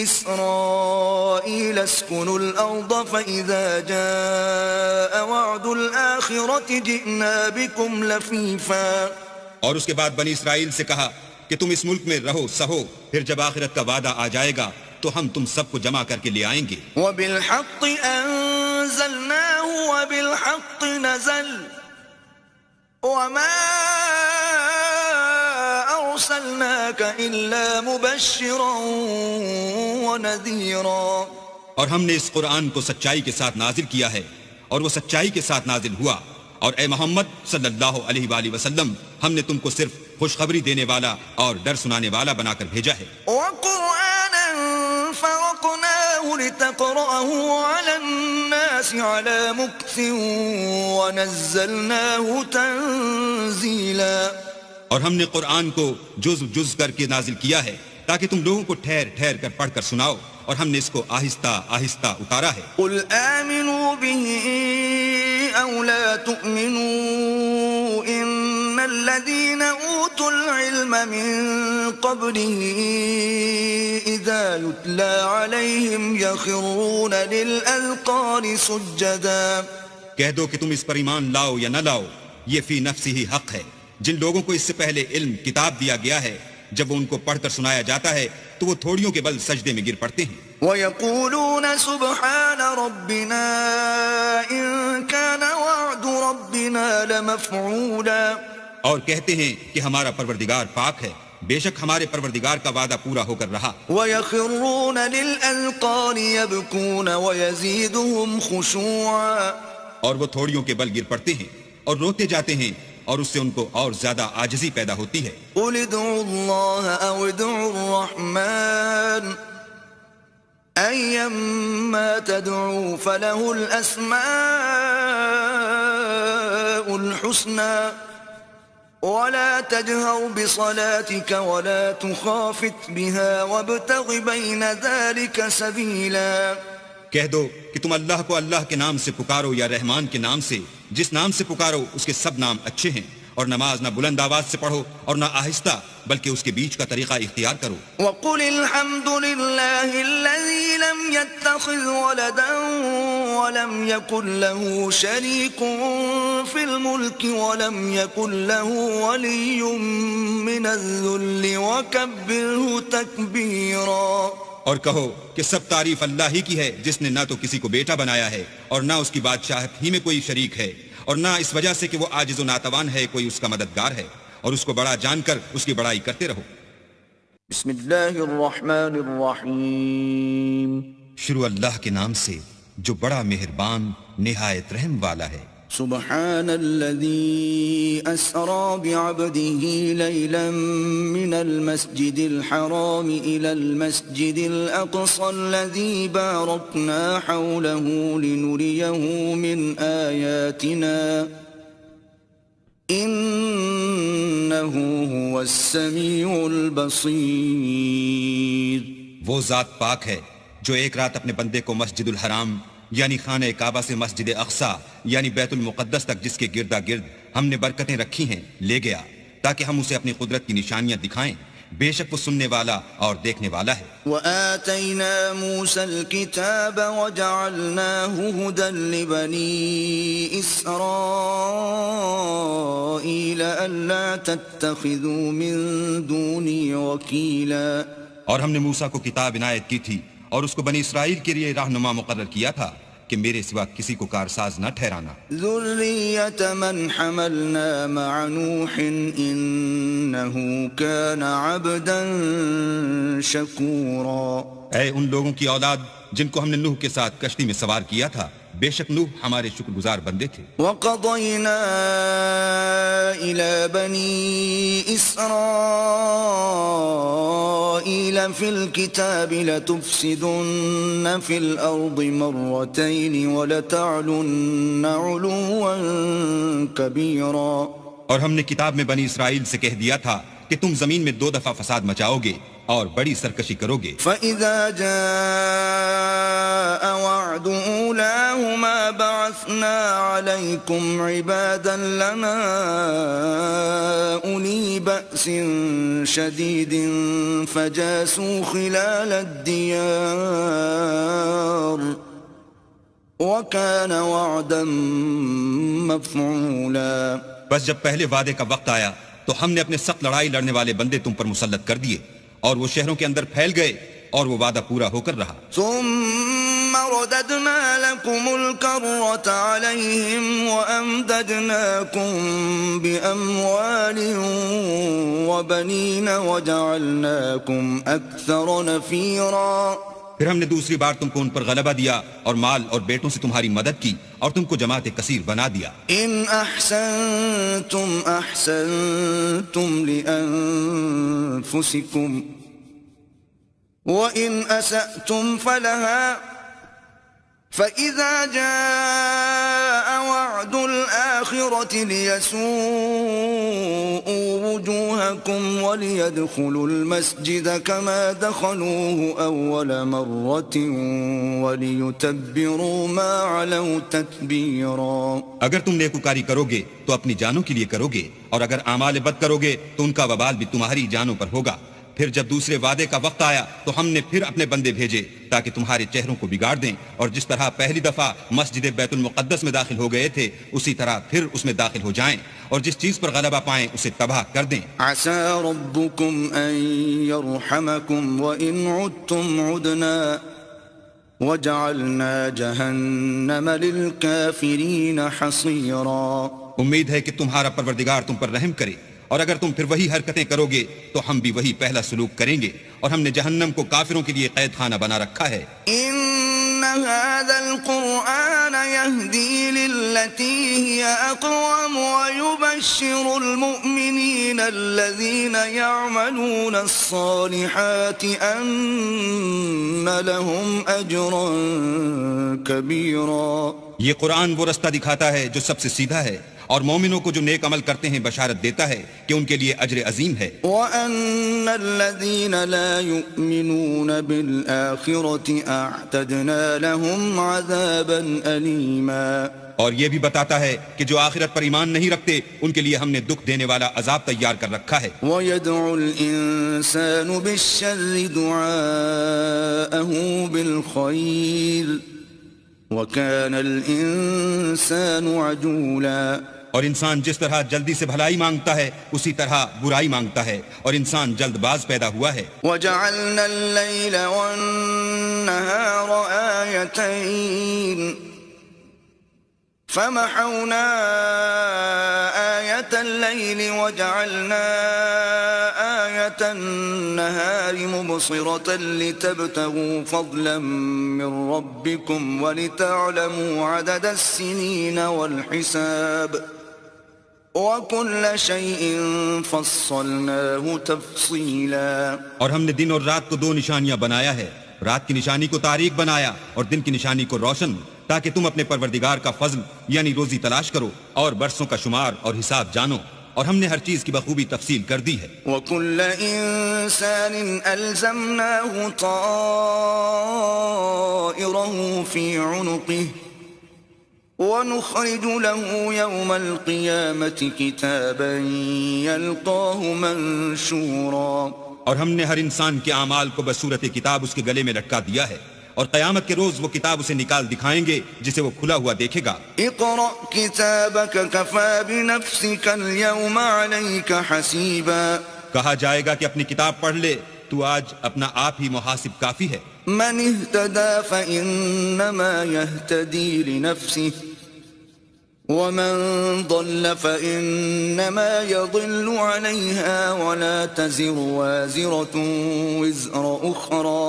إِسْرَائِيلَ اسْكُنُوا الْأَرْضَ فَإِذَا جَاءَ وَعْدُ الْآخِرَةِ جِئْنَا بِكُمْ لَفِيفًا۔ اور اس کے بعد بنی اسرائیل سے کہا کہ تم اس ملک میں رہو سہو، پھر جب آخرت کا وعدہ آ جائے گا تو ہم تم سب کو جمع کر کے لے آئیں گے۔ وَبِالْحَقِّ أَنزَلْنَاهُ وَبِالْحَقِّ نَزَلَ وَمَا أَرْسَلْنَاكَ إِلَّا مُبَشِّرًا وَنَذِيرًا۔ اور ہم نے اس قرآن کو سچائی کے ساتھ نازل کیا ہے، اور وہ سچائی کے ساتھ نازل ہوا، اور اے محمد صلی اللہ علیہ وآلہ وسلم ہم نے تم کو صرف خوشخبری دینے والا اور ڈر سنانے والا بنا کر بھیجا ہے۔ وَقُرْآنًا فَرَقْنَاهُ لِتَقْرَأَهُ عَلَى النَّاسِ عَلَى مُكْثٍ وَنَزَّلْنَاهُ تَنزِيلًا۔ اور ہم نے قرآن کو جز جز کر کے نازل کیا ہے تاکہ تم لوگوں کو ٹھہر ٹھہر کر پڑھ کر سناؤ، اور ہم نے اس کو آہستہ آہستہ اتارا ہے۔ قُلْ آمِنُوا بِهِ أَوْ لَا تُؤْمِنُوا إِنَّ الَّذِينَ أُوتُوا الْعِلْمَ مِن قَبْلِهِ إِذَا يُتْلَى عَلَيْهِمْ يَخِرُّونَ لِلْأَذْقَانِ سُجَّدًا۔ کہہ دو کہ تم اس پر ایمان لاؤ یا نہ لاؤ، یہ فی نفسی ہی حق ہے۔ جن لوگوں کو اس سے پہلے علم کتاب دیا گیا ہے، جب وہ ان کو پڑھ کر سنایا جاتا ہے تو وہ تھوڑیوں کے بل سجدے میں گر پڑتے ہیں۔ وَيَقُولُونَ سُبْحَانَ رَبِّنَا إِن كَانَ وَعْدُ رَبِّنَا لَمَفْعُولًا۔ اور کہتے ہیں کہ ہمارا پروردگار پاک ہے، بے شک ہمارے پروردگار کا وعدہ پورا ہو کر رہا۔ وَيَخِرُّونَ لِلْأَذْقَانِ يَبْكُونَ وَيَزِيدُهُمْ خُشُوعًا۔ اور وہ تھوڑیوں کے بل گر پڑتے ہیں اور روتے جاتے ہیں، اور اس سے ان کو اور زیادہ عاجزی پیدا ہوتی ہے۔ قُلِ ادْعُوا اللَّهَ أَوِ ادْعُوا الرَّحْمَٰنَ أَيًّمَّا تَدْعُوا فَلَهُ الْأَسْمَاءُ الْحُسْنَىٰ وَلَا تَجْهَرْ بِصَلَاتِكَ وَلَا تُخَافِتْ بِهَا وَابْتَغِ بَيْنَ ذَلِكَ سَبِيلًا۔ کہہ دو کہ تم اللہ کو اللہ کے نام سے پکارو یا رحمان کے نام سے، جس نام سے پکارو اس کے سب نام اچھے ہیں، اور نماز نہ بلند آواز سے پڑھو اور نہ آہستہ، بلکہ اس کے بیچ کا طریقہ اختیار کرو۔ وَقُلِ الْحَمْدُ لِلَّهِ الَّذِي لَمْ يَتَّخِذْ وَلَدًا وَلَمْ يَكُنْ لَهُ شَرِيكٌ فِي الْمُلْكِ وَلَمْ يَكُنْ لَهُ وَلِيٌّ مِّنَ الذُّلِّ وَكَبِّرْهُ تَكْبِيرًا۔ اور کہو کہ سب تعریف اللہ ہی کی ہے، جس نے نہ تو کسی کو بیٹا بنایا ہے اور نہ اس کی بادشاہت ہی میں کوئی شریک ہے، اور نہ اس وجہ سے کہ وہ عاجز و ناتوان ہے کوئی اس کا مددگار ہے، اور اس کو بڑا جان کر اس کی بڑائی کرتے رہو۔ بسم اللہ الرحمن الرحیم۔ شروع اللہ کے نام سے جو بڑا مہربان نہایت رحم والا ہے۔ سبحان الذي أسرى بعبده ليلا من المسجد الحرام إلى المسجد الأقصى الذي باركنا حوله لنريه من آياتنا إنه هو السميع البصير. وہ ذات پاک ہے جو ایک رات اپنے بندے کو مسجد الحرام یعنی خانہ کعبہ سے مسجد اقصی یعنی بیت المقدس تک جس کے گردا گرد ہم نے برکتیں رکھی ہیں لے گیا تاکہ ہم اسے اپنی قدرت کی نشانیاں دکھائیں. بے شک وہ سننے والا اور دیکھنے والا ہے. وآتينا موسى الكتاب وجعلناه هدى لبني إسرائيل ألا تتخذوا من دوني وكيلا. اور ہم نے موسیٰ کو کتاب عنایت کی تھی اور اس کو بنی اسرائیل کے لیے رہنما مقرر کیا تھا کہ میرے سوا کسی کو کارساز نہ ٹھہرانا. ذریة من حملنا مع نوح انه كان عبدا شکورا. اے ان لوگوں کی اولاد جن کو ہم نے نوح کے ساتھ کشتی میں سوار کیا تھا بے شک نوح ہمارے شکر گزار بندے تھے. وقضينا إلى بني إسرائيل في الكتاب لتفسدن في الأرض مرتين ولتعلن علوا كبيرا. اور ہم نے کتاب میں بنی اسرائیل سے کہہ دیا تھا کہ تم زمین میں 2 دفعہ فساد مچاؤ گے اور بڑی سرکشی کرو گے. فَإِذَا جَاءَ وَعْدُ أُولَاهُمَا بَعَثْنَا عَلَيْكُمْ عِبَادًا لَنَا أُولِي بَأْسٍ شَدِيدٍ فَجَاسُوا خِلَالَ الدِّيَارِ وَكَانَ وَعْدًا مَفْعُولًا. بس جب پہلے وعدے کا وقت آیا تو ہم نے اپنے سخت لڑائی لڑنے والے بندے تم پر مسلط کر دیے اور وہ شہروں کے اندر پھیل گئے اور وہ وعدہ پورا ہو کر رہا. ثم رددنا لكم الكرة عليهم وأمددناكم بأموال وبنين وجعلناكم أكثر نفيرا. پھر ہم نے دوسری بار تم کو ان پر غلبہ دیا اور مال اور بیٹوں سے تمہاری مدد کی اور تم کو جماعت کثیر بنا دیا. ان احسنتم احسنتم لانفسكم وان اسأتم فلها فإذا جاء وعد الآخرة ليسوءوا وجوهكم وليدخلوا المسجد كما دخلوه أول مرة وليتبروا ما علوا تتبيرا. اگر تم نیکوکاری کرو گے تو اپنی جانوں کے لیے کرو گے اور اگر اعمال بد کرو گے تو ان کا وبال بھی تمہاری جانوں پر ہوگا. پھر جب دوسرے وعدے کا وقت آیا تو ہم نے پھر اپنے بندے بھیجے تاکہ تمہارے چہروں کو بگاڑ دیں اور جس طرح پہلی دفعہ مسجد بیت المقدس میں داخل ہو گئے تھے اسی طرح پھر اس میں داخل ہو جائیں اور جس چیز پر غلبہ پائیں اسے تباہ کر دیں. عسى ربكم أن يرحمكم وإن عدتم عدنا وجعلنا جهنم للكافرين حصيرا. امید ہے کہ تمہارا پروردگار تم پر رحم کرے اور اگر تم پھر وہی حرکتیں کرو گے تو ہم بھی وہی پہلا سلوک کریں گے اور ہم نے جہنم کو کافروں کے لیے قید خانہ بنا رکھا ہے. ان هذا القرآن يهدي للتي هي اقوم ويبشر المؤمنين الذين يعملون الصالحات ان لهم اجرا كبيرا. یہ قرآن وہ رستہ دکھاتا ہے جو سب سے سیدھا ہے اور مومنوں کو جو نیک عمل کرتے ہیں بشارت دیتا ہے کہ ان کے لیے اجر عظیم ہے. وَأَنَّ الَّذِينَ لَا يُؤْمِنُونَ بِالْآخِرَةِ أَعْتَدْنَا لَهُمْ عَذَابًا أَلِيمًا. اور یہ بھی بتاتا ہے کہ جو آخرت پر ایمان نہیں رکھتے ان کے لیے ہم نے دکھ دینے والا عذاب تیار کر رکھا ہے. وَيَدْعُ الْإِنسَانُ بِالشَّرِّ دُعَاءَهُ بِالْخَيْرِ وَكَانَ الْإِنسَانُ عَجُولًا. اور انسان جس طرح جلدی سے بھلائی مانگتا ہے اسی طرح برائی مانگتا ہے اور انسان جلد باز پیدا ہوا ہے. وَجَعَلْنَا اللَّيْلَ وَالنَّهَارَ آيَتَيْنِ فَمَحَوْنَا آيَةَ اللَّيْلِ وَجَعَلْنَا ساعة النهار مبصرة لتبتغوا فضلا من ربكم ولتعلموا عدد السنين والحساب وَكُلَّ شَيْءٍ فَصَّلْنَاهُ تَفْصِيلًا. اور ہم نے دن اور رات کو دو نشانیاں بنایا ہے، رات کی نشانی کو تاریک بنایا اور دن کی نشانی کو روشن، تاکہ تم اپنے پروردگار کا فضل یعنی روزی تلاش کرو اور برسوں کا شمار اور حساب جانو، اور ہم نے ہر چیز کی بخوبی تفصیل کر دی ہے. وَكُلَّ إِنسَانٍ أَلْزَمْنَاهُ طَائِرَهُ فِي عُنُقِهِ وَنُخْرِجُ لَهُ يَوْمَ الْقِيَامَةِ كِتَابًا يَلْقَاهُ مَنشُورًا. اور ہم نے ہر انسان کے اعمال کو بصورت کتاب اس کے گلے میں لٹکا دیا ہے، اور قیامت کے روز وہ کتاب اسے نکال دکھائیں گے جسے وہ کھلا ہوا دیکھے گا. اقرأ كتابك كفى بنفسك اليوم عليك حسيبا. کہا جائے گا کہ اپنی کتاب پڑھ لے، تو آج اپنا آپ ہی محاسب کافی ہے. من اهتدى فإنما يهتدي لنفسه ومن ضل فإنما يضل عليها ولا تزر وازرة وزر أخرى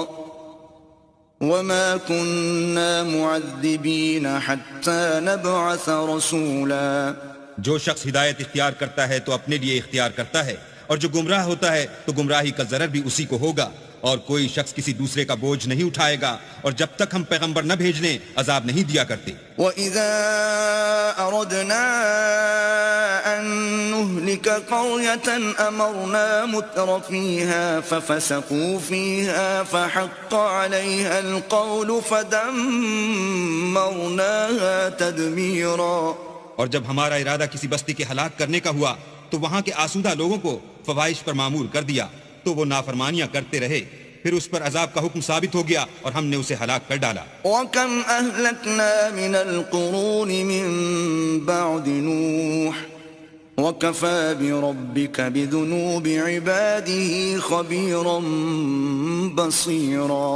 وما كنا معذبين حتى نبعث رسولا. جو شخص ہدایت اختیار کرتا ہے تو اپنے لیے اختیار کرتا ہے، اور جو گمراہ ہوتا ہے تو گمراہی کا ضرر بھی اسی کو ہوگا، اور کوئی شخص کسی دوسرے کا بوجھ نہیں اٹھائے گا، اور جب تک ہم پیغمبر نہ بھیج لیں عذاب نہیں دیا کرتے. وَإِذَا أَرَدْنَا أَن نُهْلِكَ قَرْيَةً أَمَرْنَا مُتْرَ فِيهَا فَفَسَقُوا فِيهَا فَحَقَّ عَلَيْهَا الْقَوْلُ فَدَمَّرْنَاهَا تَدْمِيرًا. اور جب ہمارا ارادہ کسی بستی کے ہلاک کرنے کا ہوا تو وہاں کے آسودہ لوگوں کو فواحش پر معمور کر دیا، تو وہ نافرمانیاں کرتے رہے، پھر اس پر عذاب کا حکم ثابت ہو گیا اور ہم نے اسے ہلاک کر ڈالا. وَكَمْ أَهْلَكْنَا مِنَ الْقُرُونِ مِن بَعْدِ نُوحٍ وَكَفَى بِرَبِّكَ بِذُنُوبِ عِبَادِهِ خَبِيرًا بَصِيرًا.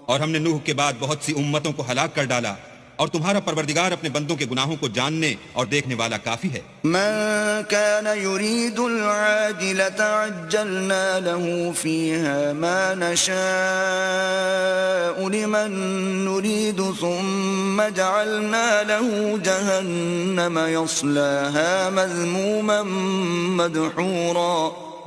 اور ہم نے نوح کے بعد بہت سی امتوں کو ہلاک کر ڈالا، اور تمہارا پروردگار اپنے بندوں کے گناہوں کو جاننے اور دیکھنے والا کافی ہے. من كان يريد العاجلة عجلنا له فيها ما نشاء لمن نريد ثم جعلنا له جهنم يصلاها مذموما مدحورا.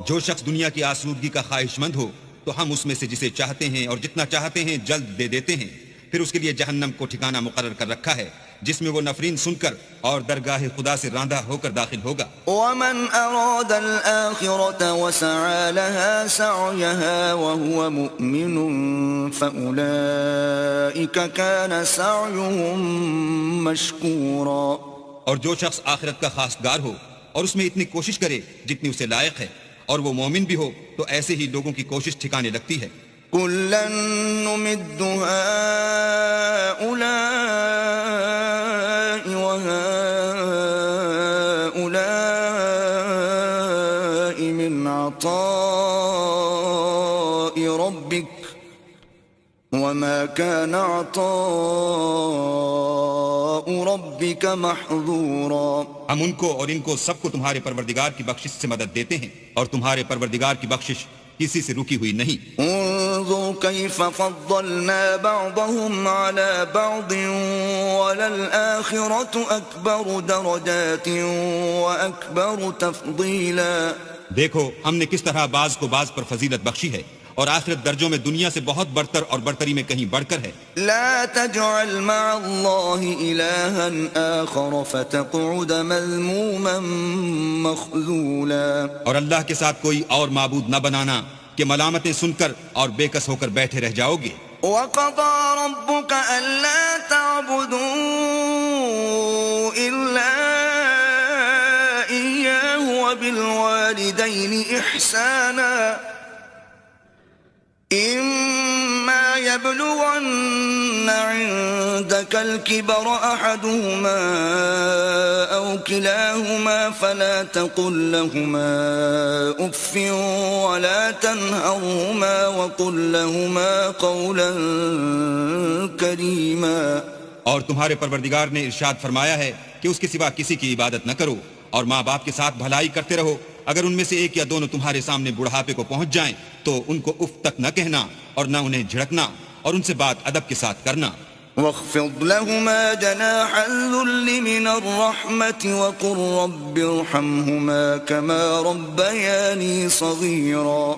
جو شخص دنیا کی آسودگی کا خواہش مند ہو تو ہم اس میں سے جسے چاہتے ہیں اور جتنا چاہتے ہیں جلد دے دیتے ہیں، پھر اس کے لیے جہنم کو ٹھکانہ مقرر کر رکھا ہے جس میں وہ نفرین سن کر اور درگاہ خدا سے راندہ ہو کر داخل ہوگا. ومن أراد الآخرة وسعى لها سعيها وهو مؤمن فأولئك كان سعيهم مشكورا. اور جو شخص آخرت کا خواستگار ہو اور اس میں اتنی کوشش کرے جتنی اسے لائق ہے، اور وہ مومن بھی ہو، تو ایسے ہی لوگوں کی کوشش ٹھکانے لگتی ہے. كلا نمد هؤلاء وهؤلاء من عطاء ربك وما كان عطاء ربك محظورا. ہم ان کو اور ان کو سب کو تمہارے پروردگار کی بخشش سے مدد دیتے ہیں، اور تمہارے پروردگار کی بخشش کسی سے رکی ہوئی نہیں. انظر كيف فضلنا بعضهم على بعض وللآخرة أكبر درجات وأكبر تفضيلا. دیکھو ہم نے کس طرح بعض کو بعض پر فضیلت بخشی ہے، اور آخرت درجوں میں دنیا سے بہت برتر اور برتری میں کہیں بڑھ کر ہے. لا تجعل مع الله إلها آخر فتقعد مذموما مخذولا. اور اللہ کے ساتھ کوئی اور معبود نہ بنانا کہ ملامتیں سن کر اور بے کس ہو کر بیٹھے رہ جاؤ گے. وقضى ربك ألا تعبدوا إلا إياه وبالوالدين إحسانا إما يبلغن عندك الكبر أحدهما أو كلاهما فلا تقل لهما أف ولا تنهرهما وقل لهما قولا كريما. اور تمہارے پروردگار نے ارشاد فرمایا ہے کہ اس کے سوا کسی کی عبادت نہ کرو، اور ماں باپ کے ساتھ بھلائی کرتے رہو، اگر ان میں سے ایک یا دونوں تمہارے سامنے بڑھاپے کو پہنچ جائیں تو ان کو اف تک نہ کہنا اور نہ انہیں جھڑکنا اور ان سے بات ادب کے ساتھ کرنا. واخفض لهما جناح الذل من الرحمة وقل رب ارحمهما كما ربياني صغيرا.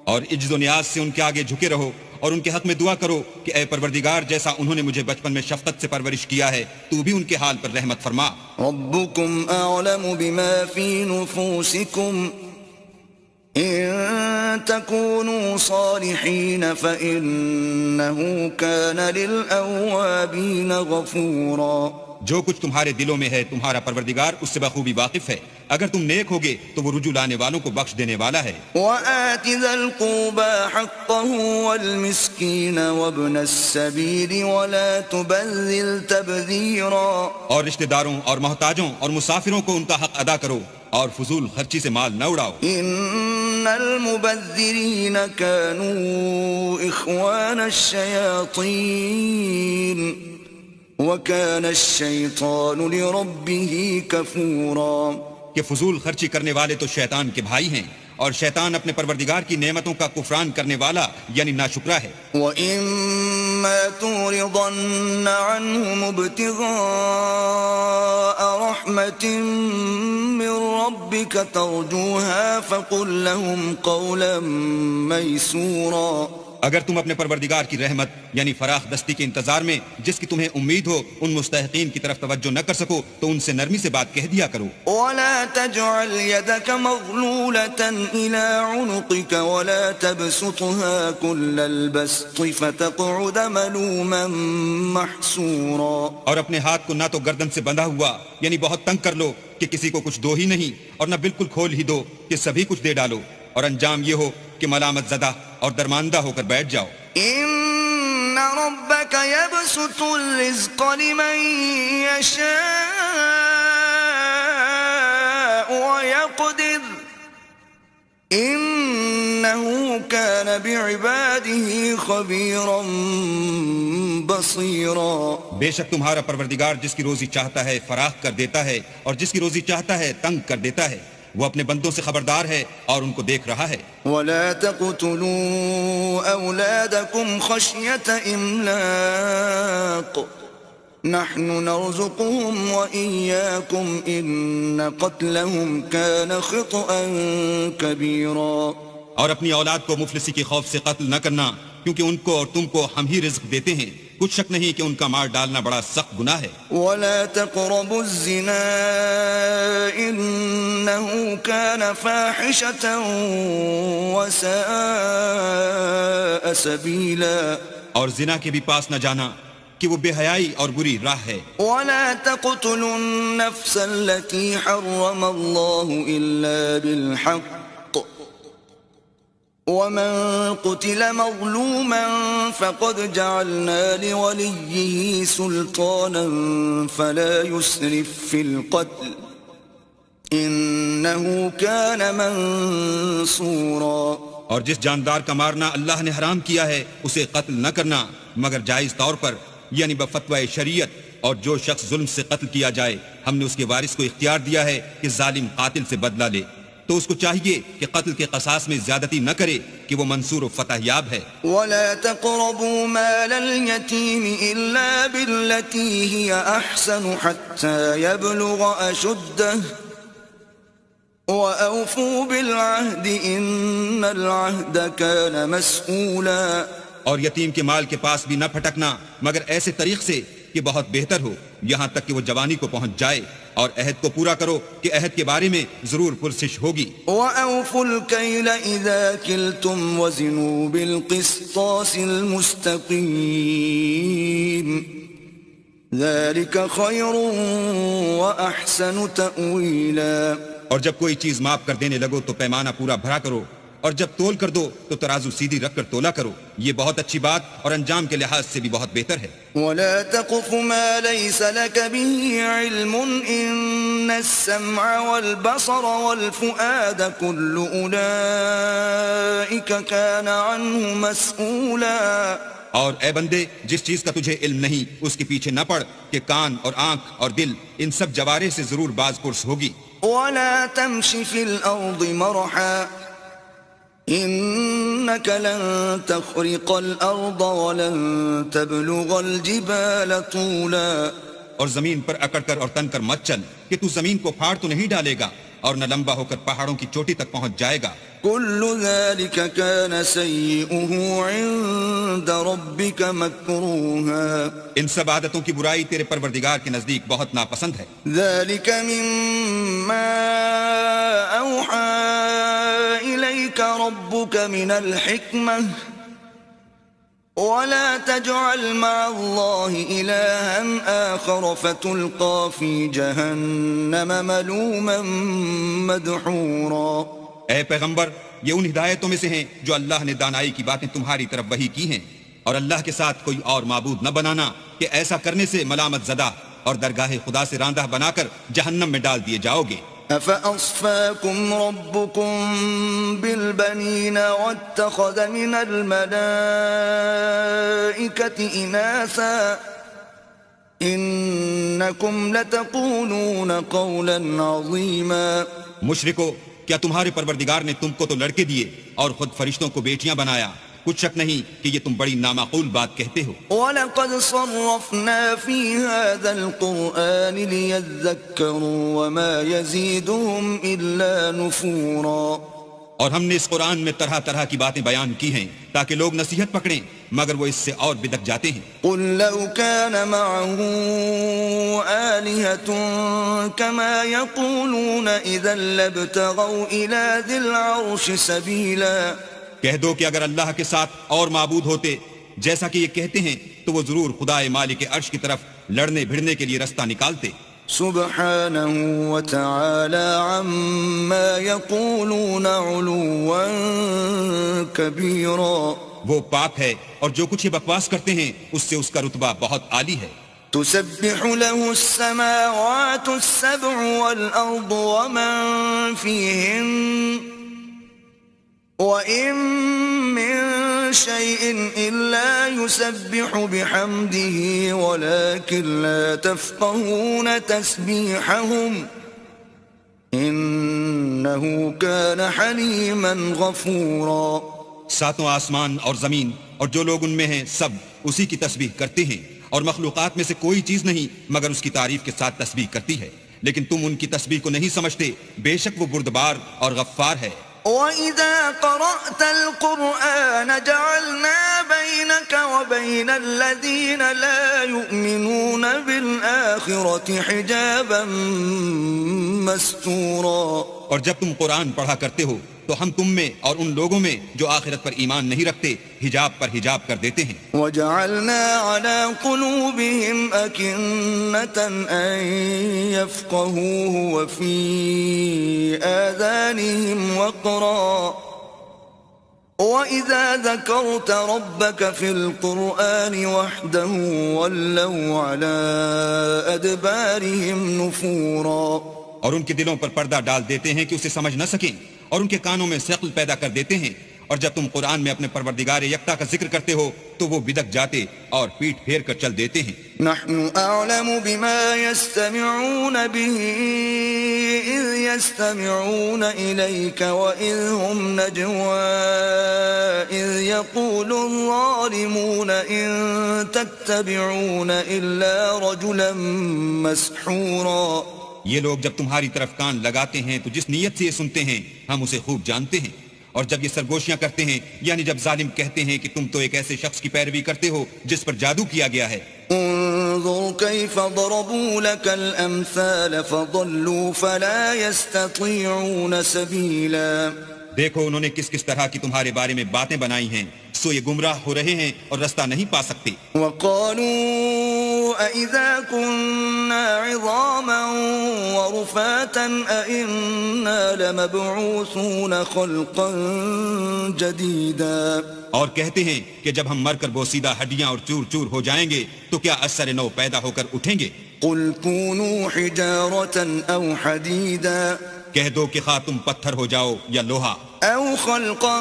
اور عجز و نیاز سے ان کے آگے جھکے رہو اور ان کے حق میں دعا کرو کہ اے پروردگار جیسا انہوں نے مجھے بچپن میں شفقت سے پرورش کیا ہے تو بھی ان کے حال پر رحمت فرما. ربكم أعلم بما في نفوسكم إن تكونوا صالحين فإنه كان للأوابين غفورا. جو کچھ تمہارے دلوں میں ہے تمہارا پروردگار اس سے بخوبی واقف ہے. اگر تم نیک ہوگے تو وہ رجوع لانے والوں کو بخش دینے والا ہے. وآت ذا القربى حقه والمسكين وابن السبيل ولا تبذل تبذيرا. اور رشتہ داروں اور محتاجوں اور مسافروں کو ان کا حق ادا کرو اور فضول خرچی سے مال نہ اڑاؤ. ان المبذرین كانوا اخوان الشیاطین وكان الشیطان لربه کفورا. کہ فضول خرچی کرنے والے تو شیطان کے بھائی ہیں اور شیطان اپنے پروردگار کی نعمتوں کا کفران کرنے والا یعنی ناشکرا ہے. وَإِمَّا تُعْرِضَنَّ عَنْهُمُ ابْتِغَاءَ رَحْمَةٍ مِّن رَّبِّكَ تَرْجُوهَا فَقُل لَّهُمْ قَوْلًا مَّيْسُورًا. اگر تم اپنے پروردگار کی رحمت یعنی فراخ دستی کے انتظار میں جس کی تمہیں امید ہو ان مستحقین کی طرف توجہ نہ کر سکو تو ان سے نرمی سے بات کہہ دیا کرو. وَلَا تَجْعَلْ يَدَكَ مَغْلُولَةً إِلَىٰ عُنُقِكَ وَلَا تَبْسُطْهَا كُلَّ الْبَسْطِ فَتَقْعُدَ مَلُومًا مَّحْسُورًا. اور اپنے ہاتھ کو نہ تو گردن سے بندھا ہوا یعنی بہت تنگ کر لو کہ کسی کو کچھ دو ہی نہیں اور نہ بالکل کھول ہی دو کہ سبھی کچھ دے ڈالو اور انجام یہ ہو کہ ملامت زدہ اور درماندہ ہو کر بیٹھ جاؤ. ان ربك يبسط الرزق لمن يشاء ويقدر انه كان بعباده خبيرا بصيرا. بے شک تمہارا پروردگار جس کی روزی چاہتا ہے فراخ کر دیتا ہے اور جس کی روزی چاہتا ہے تنگ کر دیتا ہے. وہ اپنے بندوں سے خبردار ہے اور ان کو دیکھ رہا ہے. وَلَا تَقْتُلُوا أَوْلَادَكُمْ خَشْيَةَ إِمْلَاقٍ نَحْنُ نَرْزُقُهُمْ وَإِيَّاكُمْ إِنَّ قَتْلَهُمْ كَانَ خِطْئًا كَبِيرًا. اور اپنی اولاد کو مفلسی کے خوف سے قتل نہ کرنا کیونکہ ان کو اور تم کو ہم ہی رزق دیتے ہیں. کچھ شک نہیں کہ ان کا مار ڈالنا بڑا سخت گناہ ہے. وَلَا تَقْرَبُوا الزِّنَا إِنَّهُ كَانَ فَاحِشَةً وَسَاءَ سَبِيلًا. اور زنا کے بھی پاس نہ جانا کہ وہ بے حیائی اور بری راہ ہے. وَلَا تَقْتُلُوا النَّفْسَ الَّتِي حَرَّمَ اللَّهُ إِلَّا بِالْحَقِّ وَمَن قُتِلَ مَظْلُومًا فَقَدْ جَعَلْنَا لِوَلِيِّهِ سُلْطَانًا فَلَا يُسْرِف فِّي الْقَتْلِ إِنَّهُ كَانَ مَنصُورًا. اور جس جاندار کا مارنا اللہ نے حرام کیا ہے اسے قتل نہ کرنا مگر جائز طور پر یعنی بفتوی شریعت. اور جو شخص ظلم سے قتل کیا جائے ہم نے اس کے وارث کو اختیار دیا ہے کہ ظالم قاتل سے بدلہ لے تو اس کو چاہیے کہ قتل کے قصاص میں زیادتی نہ کرے کہ وہ منصور و فتح یاب ہے. وَلَا تَقْرَبُوا مَالَ الْيَتِيمِ إِلَّا بِالَّتِي هِيَ أَحْسَنُ حَتَّى يَبْلُغَ أَشُدَّهُ وَأَوْفُوا بِالْعَهْدِ إِنَّ الْعَهْدَ كَانَ مَسْئُولًا. اور یتیم کے مال کے پاس بھی نہ پھٹکنا مگر ایسے طریق سے کہ بہت بہتر ہو یہاں تک کہ وہ جوانی کو پہنچ جائے اور عہد کو پورا کرو کہ عہد کے بارے میں ضرور پرسش ہوگی. وَأَوْفُوا الْكَيْلَ إِذَا كِلْتُمْ وَزِنُوا بِالْقِسْطَاسِ الْمُسْتَقِيمِ ذَلِكَ خَيْرٌ وَأَحْسَنُ تَأْوِيلًا. اور جب کوئی چیز ماپ کر دینے لگو تو پیمانہ پورا بھرا کرو اور جب تول کر دو تو ترازو سیدھی رکھ کر تولا کرو. یہ بہت اچھی بات اور انجام کے لحاظ سے بھی بہت بہتر ہے. وَلَا تَقْفُ مَا لَيْسَ لَكَ بِهِ عِلْمٌ إِنَّ السَّمْعَ وَالْبَصَرَ وَالْفُؤَادَ كُلُّ أُولَئِكَ كَانَ عَنْهُ مَسْئُولًا. اور اے بندے جس چیز کا تجھے علم نہیں اس کے پیچھے نہ پڑ کہ کان اور آنکھ اور دل ان سب جوارے سے ضرور باز پرس ہوگی. ولا تمش في الأرض مرحا إنك لن تخرق الأرض ولن تبلغ الجبال طولا اور زمین پر اکڑ کر اور تن کر مت چل کہ تو زمین کو پھاڑ تو نہیں ڈالے گا اور نہ لمبا ہو کر پہاڑوں کی چوٹی تک پہنچ جائے گا. كل ذلك كان سيئه عند ربك مكروها. ان سب عادتوں کی برائی تیرے پروردگار کے نزدیک بہت ناپسند ہے. ذلك مما أوحى إليك ربك من الحكمة ولا تجعل مع الله إلها آخر فتلقى في جهنم ملوما مدحورا. اے پیغمبر یہ ان ہدایتوں میں سے ہیں جو اللہ نے دانائی کی باتیں تمہاری طرف وحی کی ہیں، اور اللہ کے ساتھ کوئی اور معبود نہ بنانا کہ ایسا کرنے سے ملامت زدہ اور درگاہ خدا سے راندہ بنا کر جہنم میں ڈال دیے جاؤ گے. أفأصفاكم ربكم بالبنين واتخذ من الملائكة إناثا إنكم لتقولون قولا عظيما. مشرکو، کیا تمہارے پروردگار نے تم کو تو لڑکے دیے اور خود فرشتوں کو بیٹیاں بنایا؟ کچھ شک نہیں کہ یہ تم بڑی نامعقول بات کہتے ہو. وَلَقَدْ صَرَّفْنَا فِي هَذَا الْقُرْآنِ لِيَذَّكَّرُوا وَمَا يَزِيدُهُمْ إِلَّا نُفُورًا. اور ہم نے اس قرآن میں طرح طرح کی باتیں بیان کی ہیں تاکہ لوگ نصیحت پکڑیں، مگر وہ اس سے اور بدک جاتے ہیں. قُلْ لَوْ كَانَ مَعَهُ آلِهَةٌ كَمَا يَقُولُونَ إِذًا لَابْتَغَوْا إِلَى ذِي الْعَرْشِ سَبِيلًا. کہہ دو کہ اگر اللہ کے ساتھ اور معبود ہوتے جیسا کہ یہ کہتے ہیں تو وہ ضرور خدائے مالک عرش کی طرف لڑنے بھڑنے کے لیے رستہ نکالتے. سبحانه وتعالى عما يقولون علوا كبيرا. وہ پاک ہے اور جو کچھ یہ بکواس کرتے ہیں اس سے اس کا رتبہ بہت عالی ہے. تسبح له السماوات السبع والأرض ومن فيهن وَإِن مِّن شَيْءٍ إِلَّا يُسَبِّحُ بِحَمْدِهِ وَلَكِن لَّا تَفْقَهُونَ تَسْبِيحَهُمْ إِنَّهُ كَانَ حَلِيمًا غَفُورًا. ساتوں آسمان اور زمین اور جو لوگ ان میں ہیں سب اسی کی تسبیح کرتے ہیں، اور مخلوقات میں سے کوئی چیز نہیں مگر اس کی تعریف کے ساتھ تسبیح کرتی ہے، لیکن تم ان کی تسبیح کو نہیں سمجھتے. بے شک وہ بردبار اور غفار ہے. وَإِذَا قَرَأْتَ الْقُرْآنَ جَعَلْنَا بَيْنَكَ وَبَيْنَ الَّذِينَ لَا يُؤْمِنُونَ بِالْآخِرَةِ حِجَابًا مَسْتُورًا. اور جب تم قرآن پڑھا کرتے ہو تو ہم تم میں اور ان لوگوں میں جو آخرت پر ایمان نہیں رکھتے حجاب پر حجاب کر دیتے ہیں. وَجَعَلْنَا عَلَى قُلُوبِهِمْ أَكِنَّةً أَن يَفْقَهُوهُ وَفِي آذَانِهِمْ وَقْرًا وَإِذَا ذَكَرْتَ رَبَّكَ فِي الْقُرْآنِ وَحْدَهُ وَلَّوْا عَلَى أَدْبَارِهِمْ نُفُورًا. اور ان کے دلوں پر پردہ ڈال دیتے ہیں کہ اسے سمجھ نہ سکیں، اور ان کے کانوں میں ثقل پیدا کر دیتے ہیں، اور جب تم قرآن میں اپنے پروردگار یکتا کا ذکر کرتے ہو تو وہ بدک جاتے اور پیٹ پھیر کر چل دیتے ہیں. نحن أعلم بما يستمعون به إذ يستمعون إليك وإذ هم نجوى إذ يقول الظالمون إن تتبعون إلا رجلا مسحورا. یہ لوگ جب تمہاری طرف کان لگاتے ہیں تو جس نیت سے یہ سنتے ہیں ہم اسے خوب جانتے ہیں، اور جب یہ سرگوشیاں کرتے ہیں یعنی جب ظالم کہتے ہیں کہ تم تو ایک ایسے شخص کی پیروی کرتے ہو جس پر جادو کیا گیا ہے. انظر كيف ضربوا لك الأمثال فضلوا فلا يستطيعون سبيلا. دیکھو انہوں نے کس کس طرح کی تمہارے بارے میں باتیں بنائی ہیں، سو یہ گمراہ ہو رہے ہیں اور رستہ نہیں پا سکتے. وقالوا أإذا كنا عظاما ورفاتا أإنا لمبعوثون خلقا جديدا. اور کہتے ہیں کہ جب ہم مر کر بوسیدہ ہڈیاں اور چور چور ہو جائیں گے تو کیا اثر نو پیدا ہو کر اٹھیں گے. قل كونوا حجارة أو حديدا. کہہ دو کہ خواہ تم پتھر ہو جاؤ یا لوہا. أو خلقا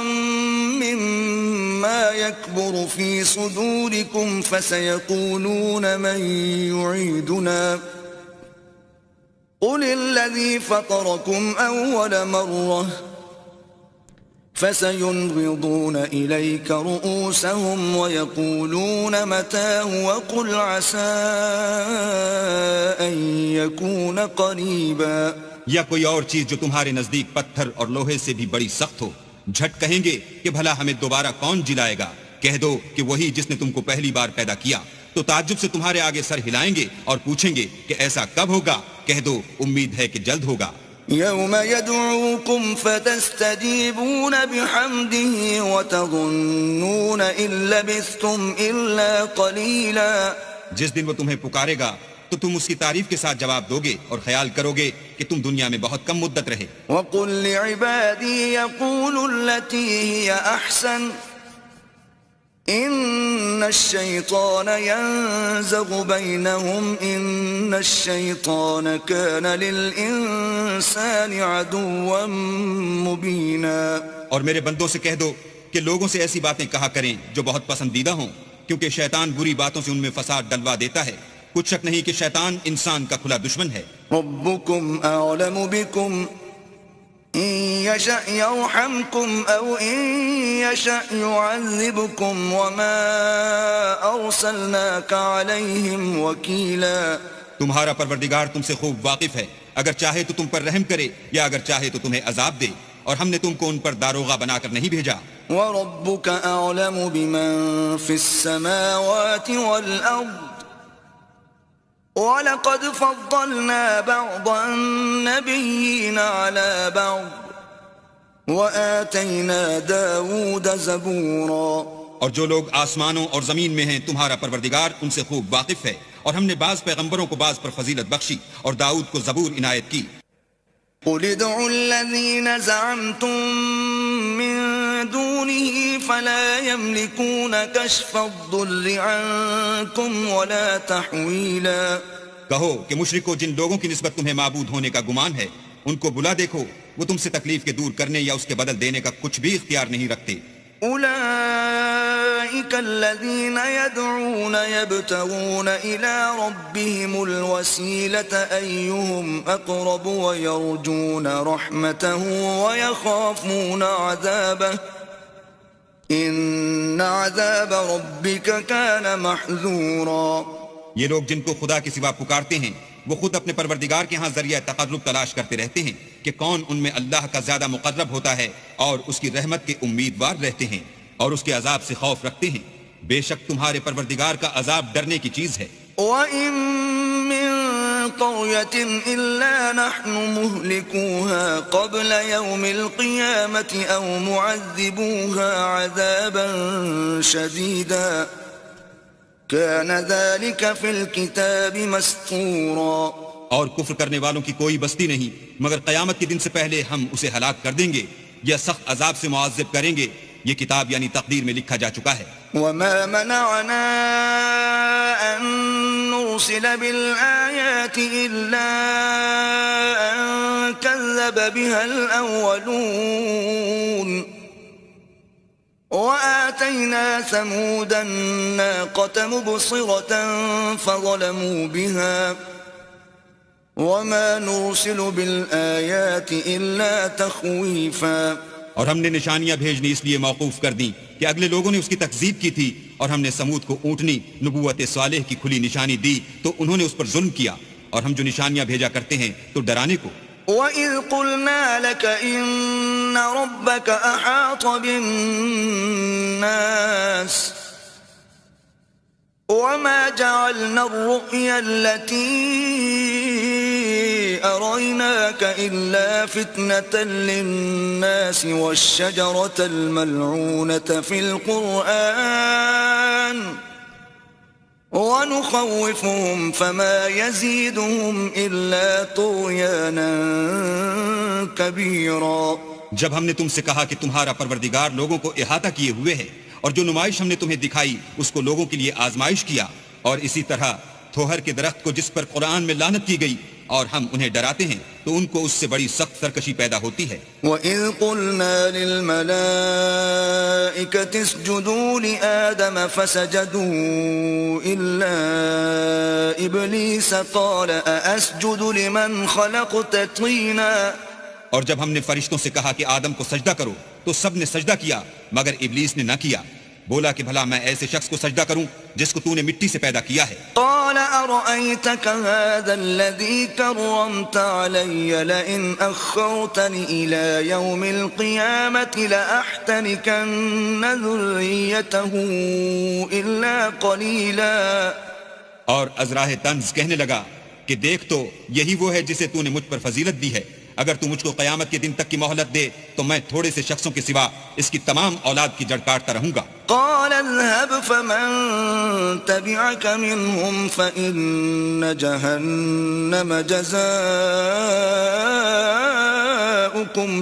مما يكبر في صدوركم فسيقولون من يعيدنا قل الذي فطركم أول مرة فسينغضون إليك رؤوسهم ويقولون متى وقل عسى أن يكون قريبا. یا کوئی اور چیز جو تمہارے نزدیک پتھر اور لوہے سے بھی بڑی سخت ہو. جھٹ کہیں گے کہ بھلا ہمیں دوبارہ کون جلائے گا. کہہ دو کہ وہی جس نے تم کو پہلی بار پیدا کیا. تو تعجب سے تمہارے آگے سر ہلائیں گے اور پوچھیں گے کہ ایسا کب ہوگا. کہہ دو امید ہے کہ جلد ہوگا. يوم يدعوكم فتستجيبون بحمده وتظنون إن لبثتم إلا قليلا. جس دن وہ تمہیں پکارے گا تو تم اس کی تعریف کے ساتھ جواب دو گے اور خیال کرو گے کہ تم دنیا میں بہت کم مدت رہے. وَقُلْ لِعِبَادِي يَقُولُوا الَّتِي هِيَ أَحْسَنُ إِنَّ الشَّيْطَانَ يَنزَغُ بَيْنَهُمْ إِنَّ الشَّيْطَانَ كَانَ لِلْإِنسَانِ عَدُوًّا مُبِينًا. اور میرے بندوں سے کہہ دو کہ لوگوں سے ایسی باتیں کہا کریں جو بہت پسندیدہ ہوں، کیونکہ شیطان بری باتوں سے ان میں فساد ڈلوا دیتا ہے. کچھ شک نہیں کہ شیطان انسان کا کھلا دشمن ہے. ربكم أعلم بكم إن يشأ يرحمكم أو إن يشأ يعذبكم وما أرسلناك عليهم وكيلا. تمہارا پروردگار تم سے خوب واقف ہے. اگر چاہے تو تم پر رحم کرے یا اگر چاہے تو تمہیں عذاب دے، اور ہم نے تم کو ان پر داروغہ بنا کر نہیں بھیجا. وربك أعلم بمن في السماوات والأرض وَلَقَدْ فَضَّلْنَا بَعْضَ النَّبِيِّينَ عَلَى بَعْضٍ وَآتَيْنَا دَاوُودَ زَبُورًا. اور جو لوگ آسمانوں اور زمین میں ہیں تمہارا پروردگار ان سے خوب واقف ہے، اور ہم نے بعض پیغمبروں کو بعض پر فضیلت بخشی اور داؤد کو زبور عنایت کی. قُلِ ادْعُوا الَّذِينَ زَعَمْتُم مِّن دُونِهِ فَلَا يَمْلِكُونَ كَشْفَ الضُّرِّ عَنكُمْ وَلَا تَحْوِيلًا. کہو کہ مشرکو جن لوگوں کی نسبت تمہیں معبود ہونے کا گمان ہے ان کو بلا دیکھو، وہ تم سے تکلیف کے دور کرنے یا اس کے بدل دینے کا کچھ بھی اختیار نہیں رکھتے. أولئك الذين يدعون يبتغون إلى ربهم الوسيلة أيهم أقرب ويرجون رحمته ويخافون عذابه إن عذاب ربك كان محذورا. یہ لوگ جن کو خدا کے سوا پکارتے ہیں وہ خود اپنے پروردگار کے ہاں ذریعہ تقرب تلاش کرتے رہتے ہیں کہ کون ان میں اللہ کا زیادہ مقرب ہوتا ہے اور اس کی رحمت کے امیدوار رہتے ہیں اور اس کے عذاب سے خوف رکھتے ہیں. بے شک تمہارے پروردگار کا عذاب ڈرنے کی چیز ہے. وَإِن مِّن قَرْيَةٍ إِلَّا نَحْنُ مُهْلِكُوهَا قَبْلَ يَوْمِ الْقِيَامَةِ أَوْ مُعَذِّبُوهَا عَذَابًا شَدِيدًا كَانَ ذَلِكَ فِي الْكِتَابِ مَسْطُورًا. اور کفر کرنے والوں کی کوئی بستی نہیں مگر قیامت کے دن سے پہلے ہم اسے ہلاک کر دیں گے یا سخت عذاب سے معذب کریں گے. یہ کتاب یعنی تقدیر میں لکھا جا چکا ہے. وَمَا مَنَعَنَا أَن نُرْسِلَ بِالْآيَاتِ إِلَّا أَن كَذَّبَ بِهَا الْأَوَّلُونَ وَآتَيْنَا ثَمُودَ النَّاقَةَ مُبْصِرَةً فَظَلَمُوا بِهَا وَمَا نُرْسِلُ بِالْآيَاتِ إِلَّا تَخْوِيفًا. اور ہم نے نشانیاں بھیجنی اس لیے موقوف کر دیں کہ اگلے لوگوں نے اس کی تکذیب کی تھی، اور ہم نے سمود کو اونٹنی نبوت صالح کی کھلی نشانی دی تو انہوں نے اس پر ظلم کیا، اور ہم جو نشانیاں بھیجا کرتے ہیں تو ڈرانے کو. وَإِذْ قُلْنَا لَكَ إِنَّ رَبَّكَ أَحَاطَ بِالنَّاسِ وَمَا جَعَلْنَا الرُّؤْيَا الَّتِي أَرَيْنَاكَ إِلَّا فِتْنَةً لِلنَّاسِ وَالشَّجَرَةَ الْمَلْعُونَةَ فِي الْقُرْآنِ وَنُخَوِّفُهُمْ فَمَا يَزِيدُهُمْ إِلَّا طُغْيَانًا كَبِيرًا. جب ہم نے تم سے کہا کہ تمہارا پروردگار لوگوں کو احاطہ کیے ہوئے ہے اور جو نمائش ہم نے تمہیں دکھائی اس کو لوگوں کے لیے آزمائش کیا، اور اسی طرح تھوہر کے درخت کو جس پر قرآن میں لعنت کی گئی اور ہم انہیں ڈراتے ہیں تو ان کو اس سے بڑی سخت سرکشی پیدا ہوتی ہے۔ وَإِذْ قُلْنَا لِلْمَلَائِكَةِ اسْجُدُوا لِآدَمَ فَسَجَدُوا إِلَّا إِبْلِيسَ قَالَ أَأَسْجُدُ لِمَنْ خَلَقْتَ طِينًا۔ اور جب ہم نے فرشتوں سے کہا کہ آدم کو سجدہ کرو تو سب نے سجدہ کیا مگر ابلیس نے نہ کیا، بولا کہ بھلا میں ایسے شخص کو سجدہ کروں جس کو تو نے مٹی سے پیدا کیا ہے۔ قال أرأيتك هذا الذي كرمت علي لئن أخرتني إلى يوم القيامة لأحتنكن ذريته إلا قليلا۔ اور ازراہ طنز کہنے لگا کہ دیکھ تو یہی وہ ہے جسے تو نے مجھ پر فضیلت دی ہے، اگر تو مجھ کو قیامت کے دن تک کی مہلت دے تو میں تھوڑے سے شخصوں کے سوا اس کی تمام اولاد کی جڑ کاٹتا رہوں گا۔ قال اذهب فمن تبعك منهم فإن جهنم جزاؤكم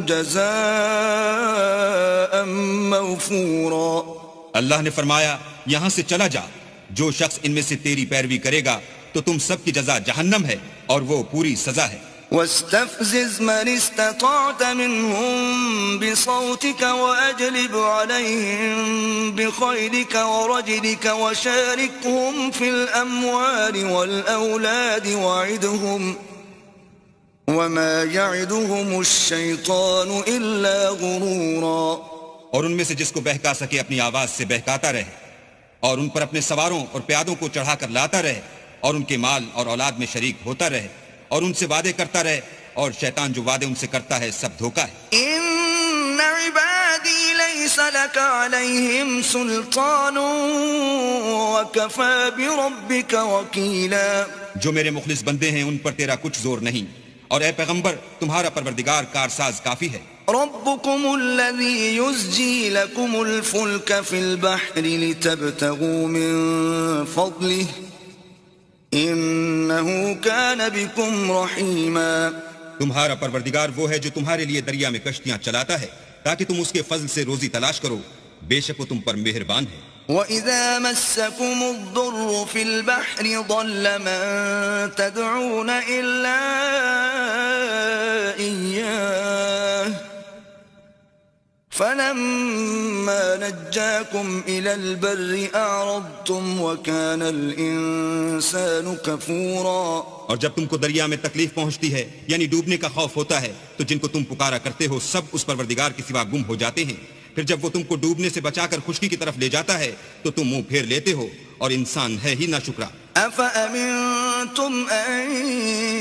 جزاء موفورا۔ اللہ نے فرمایا یہاں سے چلا جا، جو شخص ان میں سے تیری پیروی کرے گا تو تم سب کی جزا جہنم ہے اور وہ پوری سزا ہے۔ واستفزز من استطعت منهم بصوتك وأجلب عليهم بخيلك ورجلك وشاركهم في الأموال والأولاد وعدهم وما يعدهم الشيطان إلا غرورا۔ اور ان میں سے جس کو بہکا سکے اپنی آواز سے بہکاتا رہے، اور ان پر اپنے سواروں اور پیادوں کو چڑھا کر لاتا رہے، اور ان کے مال اور اولاد میں شریک ہوتا رہے، اور ان سے وعدے کرتا رہے، اور شیطان جو وعدے ان سے کرتا ہے سب دھوکا ہے۔ ان عبادی لیس لک علیہم سلطان وکفى بربک وکیلا۔ جو میرے مخلص بندے ہیں ان پر تیرا کچھ زور نہیں، اور اے پیغمبر تمہارا پروردگار کارساز کافی ہے۔ ربکم الذی یزجی لکم الفلک فی البحر لتبتغوا من فضلہ انہو کان بکم رحیما۔ تمہارا پروردگار وہ ہے جو تمہارے لیے دریا میں کشتیاں چلاتا ہے تاکہ تم اس کے فضل سے روزی تلاش کرو، بے شک وہ تم پر مہربان ہے۔ وَإِذَا مَسَّكُمُ الضُّرُّ فِي الْبَحْرِ ضَلَّ مَن تَدْعُونَ إِلَّا إِيَّاهُ فَلَمَّا نَجَّاكُمْ إِلَى الْبَرِّ أَعْرَضْتُمْ وَكَانَ الْإِنسَانُ كَفُورًا۔ اور جب تم کو دریا میں تکلیف پہنچتی ہے یعنی ڈوبنے کا خوف ہوتا ہے تو جن کو تم پکارا کرتے ہو سب اس پروردگار کے سوا گم ہو جاتے ہیں، پھر جب وہ تم کو ڈوبنے سے بچا کر خشکی کی طرف لے جاتا ہے تو تم منہ پھیر لیتے ہو، اور انسان ہے ہی ناشکرا۔ أَفَأَمِنْتُمْ أَنْ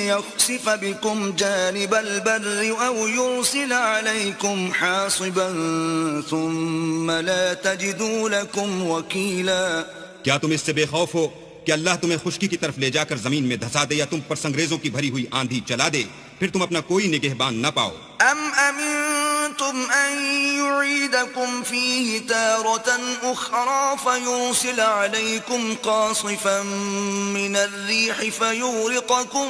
يَخْسِفَ بِكُمْ جَانِبَ الْبَرِّ أَوْ يُرْسِلَ عَلَيْكُمْ حَاصِبًا ثُمَّ لَا تَجِدُوا لَكُمْ وَكِيلًا۔ کیا تم اس سے بے خوف ہو کہ اللہ تمہیں خشکی کی طرف لے جا کر زمین میں دھسا دے یا تم پر سنگریزوں کی بھری ہوئی آندھی چلا دے، پھر تم اپنا کوئی نگہبان نہ پاؤ؟ أَمْ أَمِنْتُمْ أَنْ يُعِيدَكُمْ فِيهِ تَارَةً أُخْرَى فَيُرْسِلَ عَلَيْكُمْ قَاصِفًا مِنَ الرِّيحِ فَيُغْرِقَكُمْ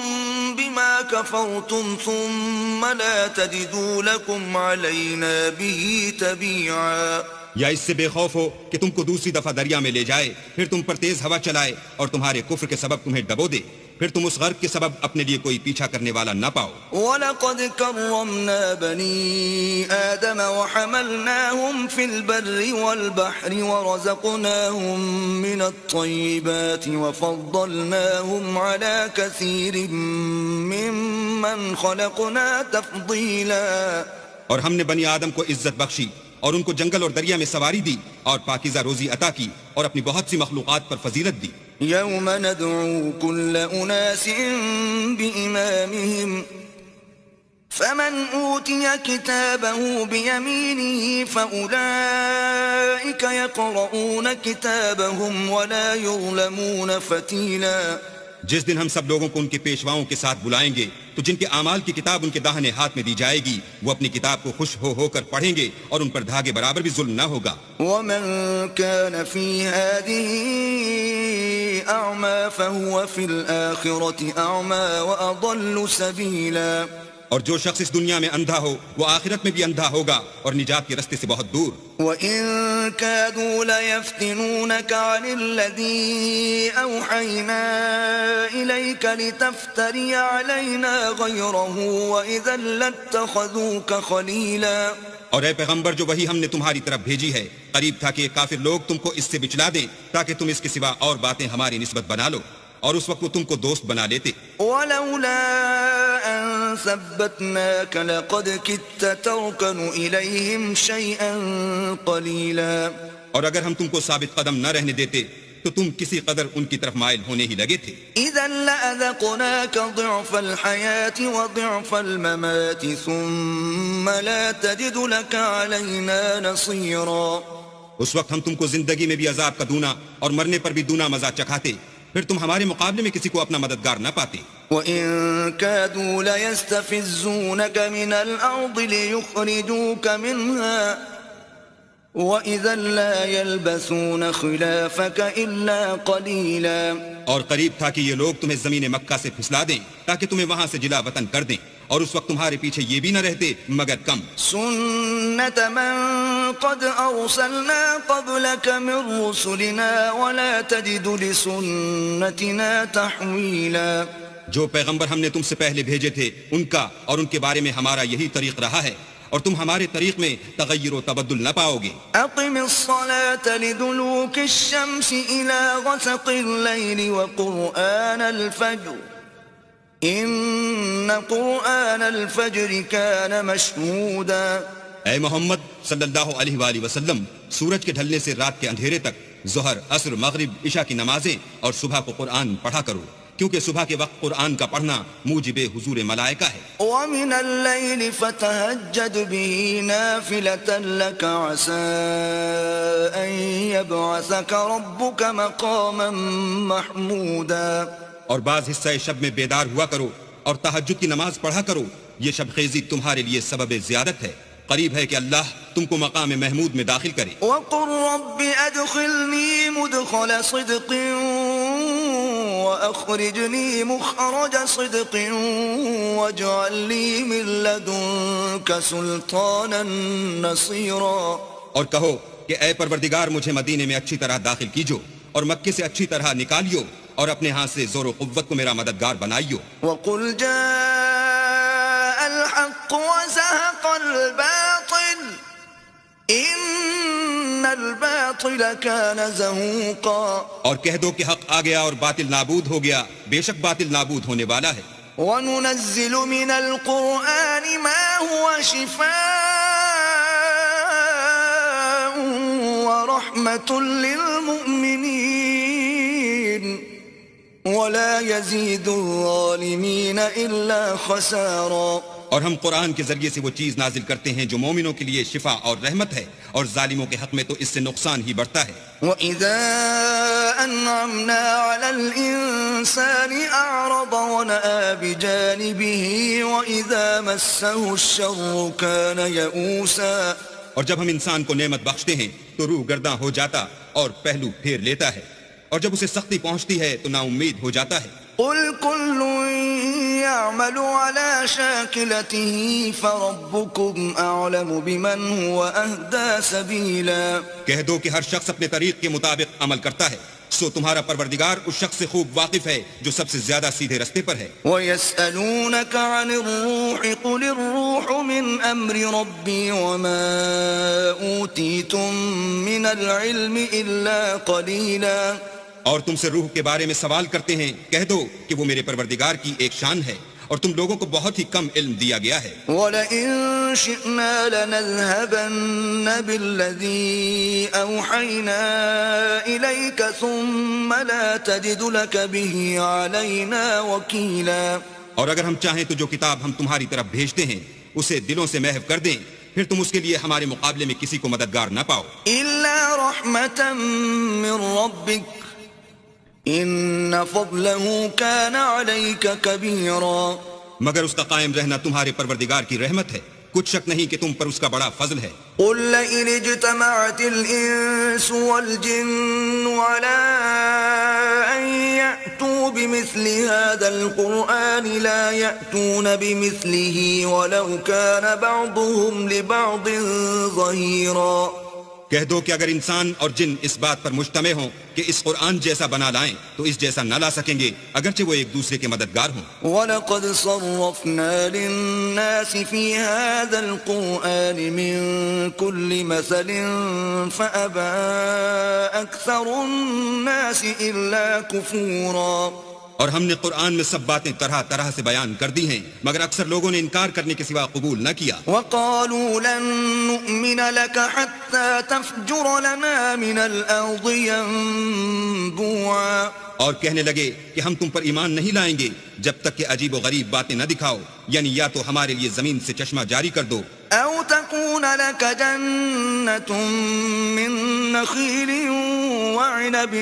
بِمَا كَفَرْتُمْ ثُمَّ لَا تَجِدُوا لَكُمْ عَلَيْنَا بِهِ تَبِيعًا۔ یا اس سے بے خوف ہو کہ تم کو دوسری دفعہ دریا میں لے جائے، پھر تم پر تیز ہوا چلائے اور تمہارے کفر کے سبب تمہیں ڈبو دے، پھر تم اس غرق کے سبب اپنے لیے کوئی پیچھا کرنے والا نہ پاؤ۔ وَلَقَدْ كَرَّمْنَا بَنِي آدَمَ وَحَمَلْنَاهُمْ فِي الْبَرِّ وَالْبَحْرِ وَرَزَقْنَاهُمْ مِنَ الطَّيِّبَاتِ وَفَضَّلْنَاهُمْ عَلَى كَثِيرٍ مِّمَّنْ خَلَقْنَا تَفْضِيلًا۔ اور ہم نے بنی آدم کو عزت بخشی اور ان کو جنگل اور دریا میں سواری دی اور پاکیزہ روزی عطا کی اور اپنی بہت سی مخلوقات پر فضیلت دی۔ یوم ندعو کل اناس بإمامهم فمن اوتی کتابه بیمینه فأولئک یقرؤون کتابهم ولا یظلمون فتیلا۔ جس دن ہم سب لوگوں کو ان کے پیشواؤں کے ساتھ بلائیں گے تو جن کے اعمال کی کتاب ان کے داہنے ہاتھ میں دی جائے گی وہ اپنی کتاب کو خوش ہو کر پڑھیں گے اور ان پر دھاگے برابر بھی ظلم نہ ہوگا۔ ومن كان في هذه أعمى فهو في الآخرة أعمى وأضل سبيلا۔ اور جو شخص اس دنیا میں اندھا ہو وہ آخرت میں بھی اندھا ہوگا اور نجات کے رستے سے بہت دور. وَإِن كَادُوا لَيَفْتِنُونَكَ عَنِ الَّذِي أَوْحَيْنَا إِلَيْكَ لِتَفْتَرِيَ عَلَيْنَا غَيْرَهُ وَإِذًا لَاتَّخَذُوكَ خَلِيلًا. اور اے پیغمبر جو وہی ہم نے تمہاری طرف بھیجی ہے قریب تھا کہ یہ کافر لوگ تم کو اس سے بچلا دیں تاکہ تم اس کے سوا اور باتیں ہماری نسبت بنا لو، اور اس وقت وہ تم کو دوست بنا لیتے. وَلَوْلَا أَن ثَبَّتْنَاكَ لَقَدْ كِدتَّ تَرْكَنُ إِلَيْهِمْ شَيْئًا قَلِيلًا. اور اگر ہم تم کو ثابت قدم نہ رہنے دیتے تو تم کسی قدر ان کی طرف مائل ہونے ہی لگے تھے. إِذًا لَأَذَقْنَاكَ ضِعْفَ الْحَيَاةِ وَضِعْفَ الْمَمَاتِ ثُمَّ لَا تَجِدُ لَكَ عَلَيْنَا نَصِيرًا. اس وقت ہم تم کو زندگی میں بھی عذاب کا دونا اور مرنے پر بھی دونا مزہ چکھاتے، پھر تم ہمارے مقابلے میں کسی کو اپنا مددگار نہ پاتے. وَإِن كَادُوا لَيَسْتَفِزُّونَكَ مِنَ الْأَرْضِ لِيُخْرِجُوكَ مِنْهَا وَإِذًا لَا يَلْبَثُونَ خِلَافَكَ إِلَّا قَلِيلًا. اور قریب تھا کہ یہ لوگ تمہیں زمین مکہ سے پھسلا دیں تاکہ تمہیں وہاں سے جلا وطن کر دیں، اور اس وقت تمہارے پیچھے یہ بھی نہ رہتے مگر کم. سُنَّةَ مَن قَدْ أَرْسَلْنَا قَبْلَكَ مِن رُّسُلِنَا وَلَا تَجِدُ لِسُنَّتِنَا تَحْوِيلًا. جو پیغمبر ہم نے تم سے پہلے بھیجے تھے ان کا اور ان کے بارے میں ہمارا یہی طریق رہا ہے، اور تم ہمارے طریق میں تغیر و تبدل نہ پاؤ گے. أقم الصلاة لدلوك الشمس إلى غسق الليل وقرآن الفجر إن قرآن الفجر كان مشهودا. اے محمد صلی اللہ علیہ وآلہ وسلم، سورج کے ڈھلنے سے رات کے اندھیرے تک ظہر، عصر، مغرب، عشاء کی نمازیں اور صبح کو قرآن پڑھا کرو، کیونکہ صبح کے وقت قرآن کا پڑھنا موجب حضور ملائکہ ہے. ومن الليل فتهجد به نافلة لك عسى أن يبعثك ربك مقاما محمودا. اور بعض حصہ شب میں بیدار ہوا کرو اور تہجد کی نماز پڑھا کرو، یہ شب خیزی تمہارے لیے سبب زیادت ہے، قریب ہے کہ اللہ تم کو مقام محمود میں داخل کرے. وقل رب أدخلني مدخل صدق وأخرجني مخرج صدق واجعل لي من لدنك سلطانا نصيرا. اور کہو کہ اے پروردگار مجھے مدینے میں اچھی طرح داخل کیجو اور مکے سے اچھی طرح نکالیو اور اپنے ہاتھ سے زور و قوت کو میرا مددگار بنائیو. وقل جاء الحق وزهق الباطل ان الباطل كان زهوقا. اور کہہ دو کہ حق آ گیا اور باطل نابود ہو گیا، بے شک باطل نابود ہونے والا ہے. وننزل من القرآن ما هو شفاء ورحمة للمؤمنين ولا يزيد الظالمين إلا خسارا. اور ہم قرآن کے ذریعے سے وہ چیز نازل کرتے ہیں جو مومنوں کے لیے شفا اور رحمت ہے، اور ظالموں کے حق میں تو اس سے نقصان ہی بڑھتا ہے. وَإِذَا أَنْعَمْنَا عَلَى الْإِنسَانِ أَعْرَضَ وَنَأَىٰ بِجَانِبِهِ وَإِذَا مَسَّهُ الشَّرُّ كَانَ يَئُوسًا. اور جب ہم انسان کو نعمت بخشتے ہیں تو روح گرداں ہو جاتا اور پہلو پھیر لیتا ہے، اور جب اسے سختی پہنچتی ہے تو نا امید ہو جاتا ہے. قُلْ كُلٌّ يَعْمَلُ عَلَى شَاكِلَتِهِ فَرَبُّكُمْ أَعْلَمُ بِمَنْ هُوَ أَهْدَىٰ سَبِيلًا. کہہ دو کہ ہر شخص اپنے طریق کے مطابق عمل کرتا ہے، سو تمہارا پروردگار اس شخص سے خوب واقف ہے جو سب سے زیادہ سیدھے رستے پر ہے. وَيَسْأَلُونَكَ عَنِ الرُّوحِ قُلِ الرُّوحُ مِنْ أَمْرِ رَبِّي وَمَا أُوتِيتُم مِّنَ الْعِلْمِ إِلَّا قَلِيلًا. اور تم سے روح کے بارے میں سوال کرتے ہیں، کہہ دو کہ وہ میرے پروردگار کی ایک شان ہے اور تم لوگوں کو بہت ہی کم علم دیا گیا ہے. وَلَئِن شِئْنَا لَنَذْهَبَنَّ بِالَّذِي أَوْحَيْنَا إِلَيْكَ ثُمَّ لَا تَجِدُ لَكَ بِهِ عَلَيْنَا وَكِيلًا. اور اگر ہم چاہیں تو جو کتاب ہم تمہاری طرف بھیجتے ہیں اسے دلوں سے محو کر دیں، پھر تم اس کے لیے ہمارے مقابلے میں کسی کو مددگار نہ پاؤ. إِلَّا رَحْمَةً مِّن رَّبِّكَ إِنَّ فَضْلَهُ كَانَ عَلَيْكَ كَبِيرًا. مگر اس کا قائم رہنا تمہارے پروردگار کی رحمت ہے، کچھ شک نہیں کہ تم پر اس کا بڑا فضل ہے۔ قل لئن اجتمعت الإنس والجن على أن يأتوا بمثل هذا القرآن لا يأتون بمثله ولو كان بعضهم لبعض ظهيرا۔ کہہ دو کہ اگر انسان اور جن اس بات پر مجتمع ہوں کہ اس قرآن جیسا بنا لائیں تو اس جیسا نہ لا سکیں گے اگرچہ وہ ایک دوسرے کے مددگار ہوں۔ وَلَقَدْ صَرَّفْنَا لِلنَّاسِ فِي هَذَا الْقُرْآنِ مِنْ كُلِّ مَثَلٍ فَأَبَى أَكْثَرُ النَّاسِ إِلَّا كُفُورًا۔ اور ہم نے قرآن میں سب باتیں طرح طرح سے بیان کر دی ہیں مگر اکثر لوگوں نے انکار کرنے کے سوا قبول نہ کیا۔ وَقَالُوا لَن نُؤْمِنَ لَكَ حَتَّى تَفْجُرَ لَنَا مِنَ الْأَرْضِ يَنبُوعًا۔ اور کہنے لگے کہ ہم تم پر ایمان نہیں لائیں گے جب تک کہ عجیب و غریب باتیں نہ دکھاؤ، یعنی یا تو ہمارے لیے زمین سے چشمہ جاری کر دو، أَوْ تَكُونَ لَكَ جَنَّةٌ مِّن نَخِيلٍ وَعِنَبٍ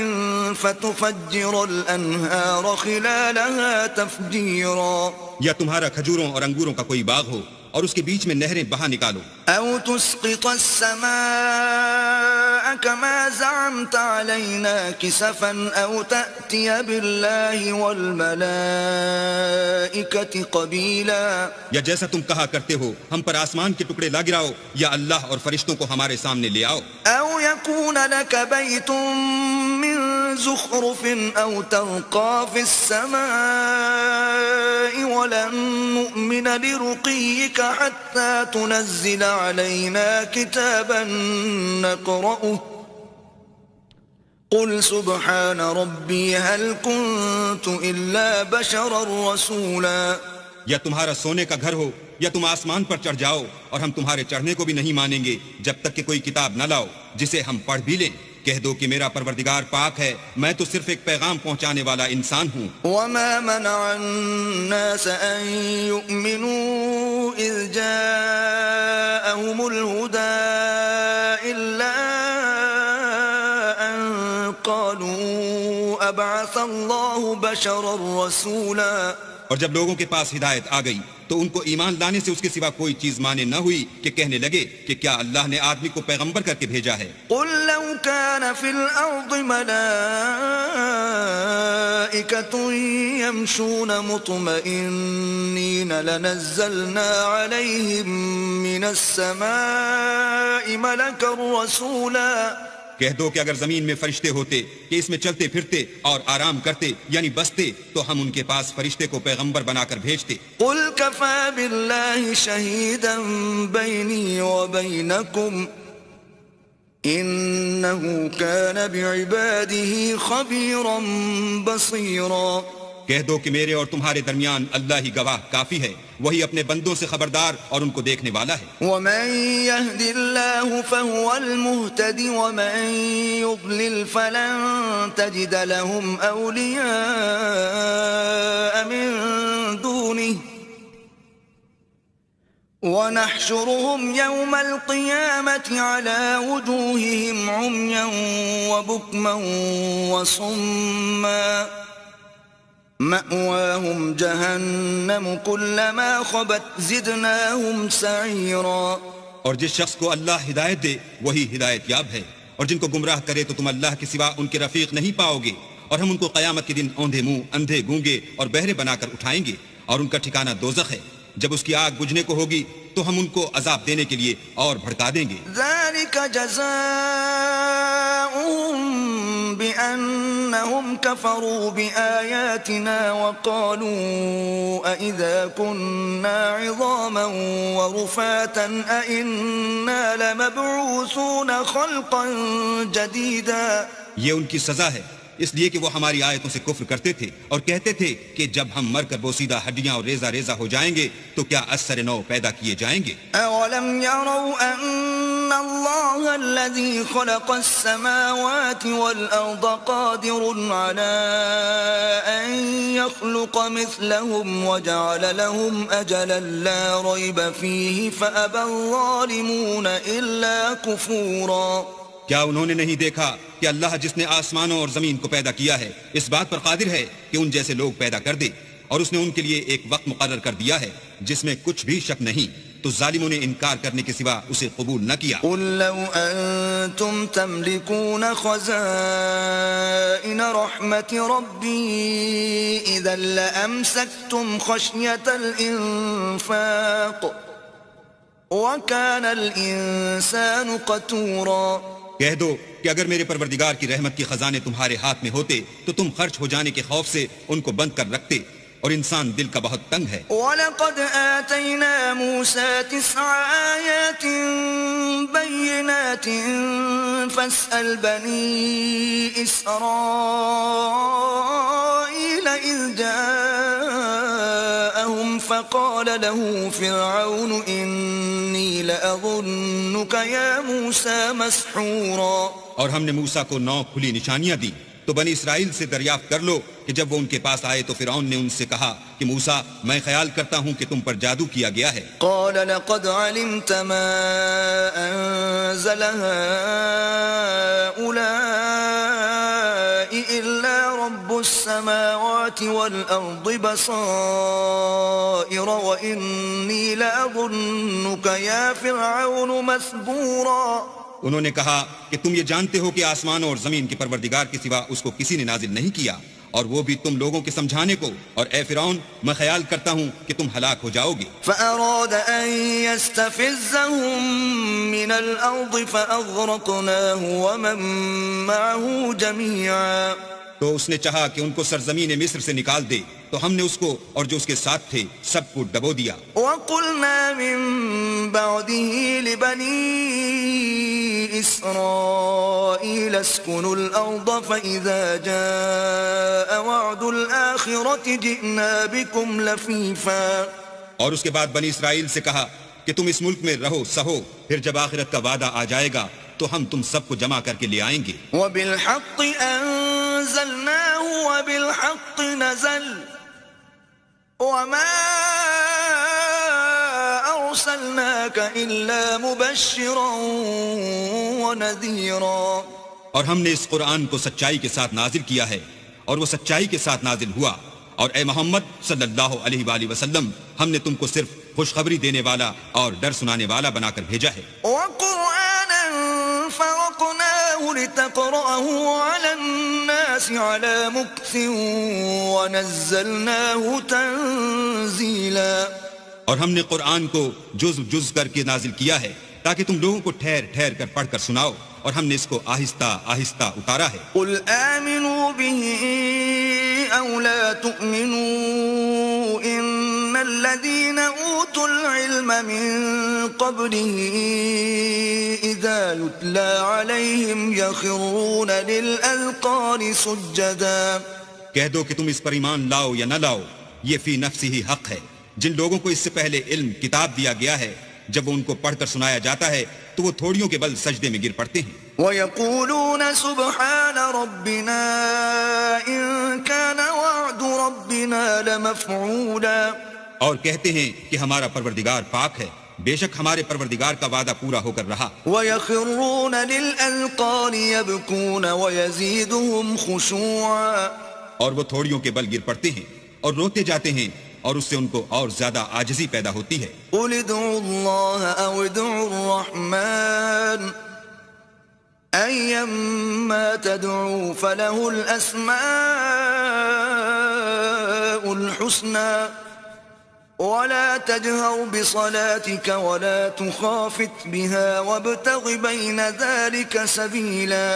فَتُفَجِّرَ الْأَنْهَارَ خِلَالَهَا تَفْجِيرًا۔ یا تمہارا کھجوروں اور انگوروں کا کوئی باغ ہو اور اس کے بیچ میں نہریں بہا نکالو، أَوْ تُسْقِطَ السَّمَاءَ كَمَا زَعَمْتَ عَلَيْنَا كِسَفًا أَوْ تَأْتِيَ بِاللَّهِ وَالْمَلَائِكَةِ قَبِيلًا۔ یا جیسا تم کہا کرتے ہو ہم پر آسمان کے ٹکڑے لا گراؤ یا اللہ اور فرشتوں کو ہمارے سامنے لے آؤ۔ أَوْ يَكُونَ لَكَ بَيْتٌ مِّن زُخْرُفٍ أَوْ تَرْقَىٰ فِي السَّمَاءِ وَلَن نُّؤْمِنَ لِرُقِيِّكَ حَتَّىٰ تُنَزِّلَ عَلَيْنَا كِتَابًا نَّقْرَؤُهُ قُلْ سُبْحَانَ رَبِّي هَلْ كُنتُ إِلَّا بَشَرًا رَّسُولًا۔ یا تمہارا سونے کا گھر ہو یا تم آسمان پر چڑھ جاؤ اور ہم تمہارے چڑھنے کو بھی نہیں مانیں گے جب تک کہ کوئی کتاب نہ لاؤ جسے ہم پڑھ بھی لیں۔ کہہ دو کہ میرا پروردگار پاک ہے، میں تو صرف ایک پیغام پہنچانے والا انسان ہوں۔ وَمَا مَنَعَ النَّاسَ أَن يُؤْمِنُوا إِذْ جَاءَهُمُ الْهُدَىٰ إِلَّا أَن قَالُوا أَبْعَثَ اللَّهُ بَشَرًا رَّسُولًا۔ اور جب لوگوں کے پاس ہدایت آ گئی تو ان کو ایمان لانے سے اس کے سوا کوئی چیز مانے نہ ہوئی کہ کہنے لگے کہ کیا اللہ نے آدمی کو پیغمبر کر کے بھیجا ہے۔ قُل لَّوْ كَانَ فِي الْأَرْضِ مَلَائِكَةٌ يَمْشُونَ مُطْمَئِنِّينَ لَنَزَّلْنَا عَلَيْهِم مِّنَ السَّمَاءِ مَلَكًا رَّسُولًا۔ کہہ دو کہ اگر زمین میں فرشتے ہوتے کہ اس میں چلتے پھرتے اور آرام کرتے یعنی بستے تو ہم ان کے پاس فرشتے کو پیغمبر بنا کر بھیجتے۔ قُلْ كَفَىٰ بِاللَّهِ شَهِيدًا بَيْنِي وَبَيْنَكُمْ إِنَّهُ كَانَ بِعِبَادِهِ خَبِيرًا بَصِيرًا۔ کہہ دو کہ میرے اور تمہارے درمیان اللہ ہی گواہ کافی ہے، وہی اپنے بندوں سے خبردار اور ان کو دیکھنے والا ہے۔ وَمَن يَهْدِ اللَّهُ فَهُوَ الْمُهْتَدِ وَمَن يُضْلِلْ فَلَن تَجِدَ لَهُمْ أَوْلِيَاءَ مِن دُونِهِ وَنَحْشُرُهُمْ يَوْمَ الْقِيَامَةِ عَلَى وُجُوهِهِمْ عُمْيًا وَبُكْمًا وَصُمًّا مَأْوَاهُمْ جَهَنَّمُ كُلَّمَا خَبَتْ زِدْنَاهُمْ سَعِيرًا۔ اور جس شخص کو اللہ ہدایت دے وہی ہدایت یاب ہے، اور جن کو گمراہ کرے تو تم اللہ کے سوا ان کے رفیق نہیں پاؤ گے، اور ہم ان کو قیامت کے دن اوندھے منہ اندھے گونگے اور بہرے بنا کر اٹھائیں گے، اور ان کا ٹھکانہ دوزخ ہے، جب اس کی آگ بجھنے کو ہوگی تو ہم ان کو عذاب دینے کے لیے اور بھڑکا دیں گے۔ ذَلِكَ جَزَاؤُهُم بِأَنَّهُمْ كَفَرُوا بِآيَاتِنَا وَقَالُوا أَإِذَا كُنَّا عِظَامًا وَرُفَاتًا أَإِنَّا لَمَبْعُوثُونَ خَلْقًا جَدِيدًا۔ یہ ان کی سزا ہے اس لیے کہ وہ ہماری آیتوں سے کفر کرتے تھے اور کہتے تھے کہ جب ہم مر کر بوسیدہ ہڈیاں اور ریزہ ریزہ ہو جائیں گے تو کیا از سر نو پیدا کیے جائیں گے۔ أَوَلَمْ يَرَوْا أَنَّ اللَّهَ الَّذِي خَلَقَ السَّمَاوَاتِ وَالْأَرْضَ قَادِرٌ عَلَىٰ أَن يَخْلُقَ مِثْلَهُمْ وَجَعَلَ لَهُمْ أَجَلًا لَّا رَيْبَ فِيهِ فَأَبَى الظَّالِمُونَ إِلَّا كُفُورًا۔ کیا انہوں نے نہیں دیکھا کہ اللہ جس نے آسمانوں اور زمین کو پیدا کیا ہے اس بات پر قادر ہے کہ ان جیسے لوگ پیدا کر دے، اور اس نے ان کے لیے ایک وقت مقرر کر دیا ہے جس میں کچھ بھی شک نہیں، تو تو ظالموں نے انکار کرنے کے سوا اسے قبول نہ کیا. قل لو أنتم تملكون خزائن رحمة ربي إذا لأمسكتم خشية الإنفاق وَكَانَ الْإِنسَانُ قَتُورًا. کہہ دو کہ اگر میرے پروردگار کی رحمت کے خزانے تمہارے ہاتھ میں ہوتے تو تم خرچ ہو جانے کے خوف سے ان کو بند کر رکھتے، اور انسان دل کا بہت تنگ ہے. وَلَقَدْ آتَيْنَا مُوسَى 9 آيَاتٍ بَيِّنَاتٍ فَاسْأَلْ بَنِي إِسْرَائِيلَ إِذْ جَاءَهُمْ فَقَالَ لَهُ فِرْعَوْنُ إِنِّي لَأَظُنُّكَ يَا مُوسَى مَسْحُورًا. اور ہم نے موسیٰ کو 9 کھلی نشانیاں دی. تو بنی اسرائیل سے دریافت کر لو کہ جب وہ ان کے پاس آئے تو فرعون نے ان سے کہا کہ موسیٰ میں خیال کرتا ہوں کہ تم پر جادو کیا گیا ہے. قال لقد علمت ما أنزل هؤلاء إلا رب السماوات والأرض بصائر وإني لأظنك يا فرعون مثبورا. انہوں نے کہا کہ تم یہ جانتے ہو کہ آسمانوں اور زمین کے پروردگار کے سوا اس کو کسی نے نازل نہیں کیا، اور وہ بھی تم لوگوں کے سمجھانے کو، اور اے فرعون میں خیال کرتا ہوں کہ تم ہلاک ہو جاؤ گے. فأراد أن يستفزهم من الأرض فأغرقناه ومن معه جميعا. تو اس نے چاہا کہ ان کو سرزمین مصر سے نکال دے، تو ہم نے اس کو اور جو اس کے ساتھ تھے سب کو ڈبو دیا. وَقُلْنَا مِن بَعْدِهِ لِبَنِي إِسْرَائِيلَ اسْكُنُوا الْأَرْضَ فَإِذَا جَاءَ وَعْدُ الْآخِرَةِ جِئْنَا بِكُمْ لَفِيفًا. اور اس کے بعد بنی اسرائیل سے کہا کہ تم اس ملک میں رہو سہو، پھر جب آخرت کا وعدہ آ جائے گا تو ہم تم سب کو جمع کر کے لے آئیں گے. وَبِالْحَقِّ أَنزَلْنَاهُ وَبِالْحَقِّ نَزَلَ وَمَا أَرْسَلْنَاكَ إِلَّا مُبَشِّرًا وَنَذِيرًا. اور ہم نے اس قرآن کو سچائی کے ساتھ نازل کیا ہے، اور وہ سچائی کے ساتھ نازل ہوا، اور اے محمد صلی اللہ علیہ وآلہ وسلم ہم نے تم کو صرف خوشخبری دینے والا اور ڈر سنانے والا بنا کر بھیجا ہے. وَقُرْآنًا فَرَقْنَاهُ لِتَقْرَأَهُ عَلَى النَّاسِ عَلَى مُكْثٍ وَنَزَّلْنَاهُ تَنزِيلًا. اور ہم نے قرآن کو جز جز کر کے نازل کیا ہے تاکہ تم لوگوں کو ٹھہر ٹھہر کر پڑھ کر سناؤ، اور ہم نے اس کو آہستہ آہستہ اتارا ہے. قُلْ آمِنُوا بِهِ أَوْ لَا تُؤْمِنُوا إِنَّ الَّذِينَ أُوتُوا الْعِلْمَ مِن قَبْلِهِ إِذَا يُتْلَى عَلَيْهِمْ يَخِرُّونَ لِلْأَذْقَانِ سُجَّدًا. کہہ دو کہ تم اس پر ایمان لاؤ یا نہ لاؤ، یہ فی نفسی ہی حق ہے. جن لوگوں کو اس سے پہلے علم کتاب دیا گیا ہے، جب وہ ان کو پڑھ کر سنایا جاتا ہے تو وہ تھوڑیوں کے بل سجدے میں گر پڑتے ہیں. وَيَقُولُونَ سُبْحَانَ رَبِّنَا إِن كَانَ وَعْدُ رَبِّنَا لَمَفْعُولًا. اور کہتے ہیں کہ ہمارا پروردگار پاک ہے، بے شک ہمارے پروردگار کا وعدہ پورا ہو کر رہا. وَيَخِرُّونَ لِلْأَذْقَانِ يَبْكُونَ وَيَزِيدُهُمْ خُشُوعًا. اور وہ تھوڑیوں کے بل گر پڑتے ہیں اور روتے جاتے ہیں، اور اس سے ان کو اور زیادہ عاجزی پیدا ہوتی ہے. قُلِ ادْعُوا اللَّهَ أَوِ ادْعُوا الرَّحْمَٰنَ أَيَّمَّا تَدْعُوا فَلَهُ الْأَسْمَاءُ الْحُسْنَىٰ وَلَا تَجْهَرْ بِصَلَاتِكَ وَلَا تُخَافِتْ بِهَا وَابْتَغِ بَيْنَ ذَلِكَ سَبِيلًا.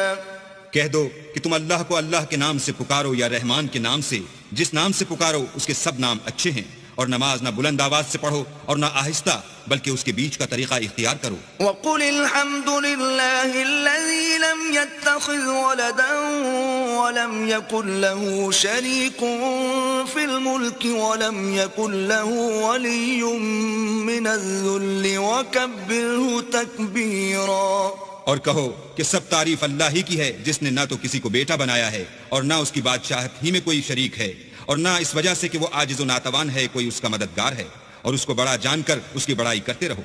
کہہ دو کہ تم اللہ کو اللہ کے نام سے پکارو یا رحمان کے نام سے، جس نام سے پکارو اس کے سب نام اچھے ہیں، اور نماز نہ بلند آواز سے پڑھو اور نہ آہستہ، بلکہ اس کے بیچ کا طریقہ اختیار کرو. وَقُلِ الْحَمْدُ لِلَّهِ الَّذِي لَمْ يَتَّخِذْ وَلَدًا وَلَمْ يَكُنْ لَهُ شَرِيكٌ فِي الْمُلْكِ وَلَمْ يَكُنْ لَهُ وَلِيٌّ مِّنَ الذُّلِّ وَكَبِّرْهُ تَكْبِيرًا. اور کہو کہ سب تعریف اللہ ہی کی ہے، جس نے نہ تو کسی کو بیٹا بنایا ہے اور نہ اس کی بادشاہت ہی میں کوئی شریک ہے، اور نہ اس وجہ سے کہ وہ عاجز و ناتوان ہے کوئی اس کا مددگار ہے، اور اس کو بڑا جان کر اس کی بڑائی کرتے رہو.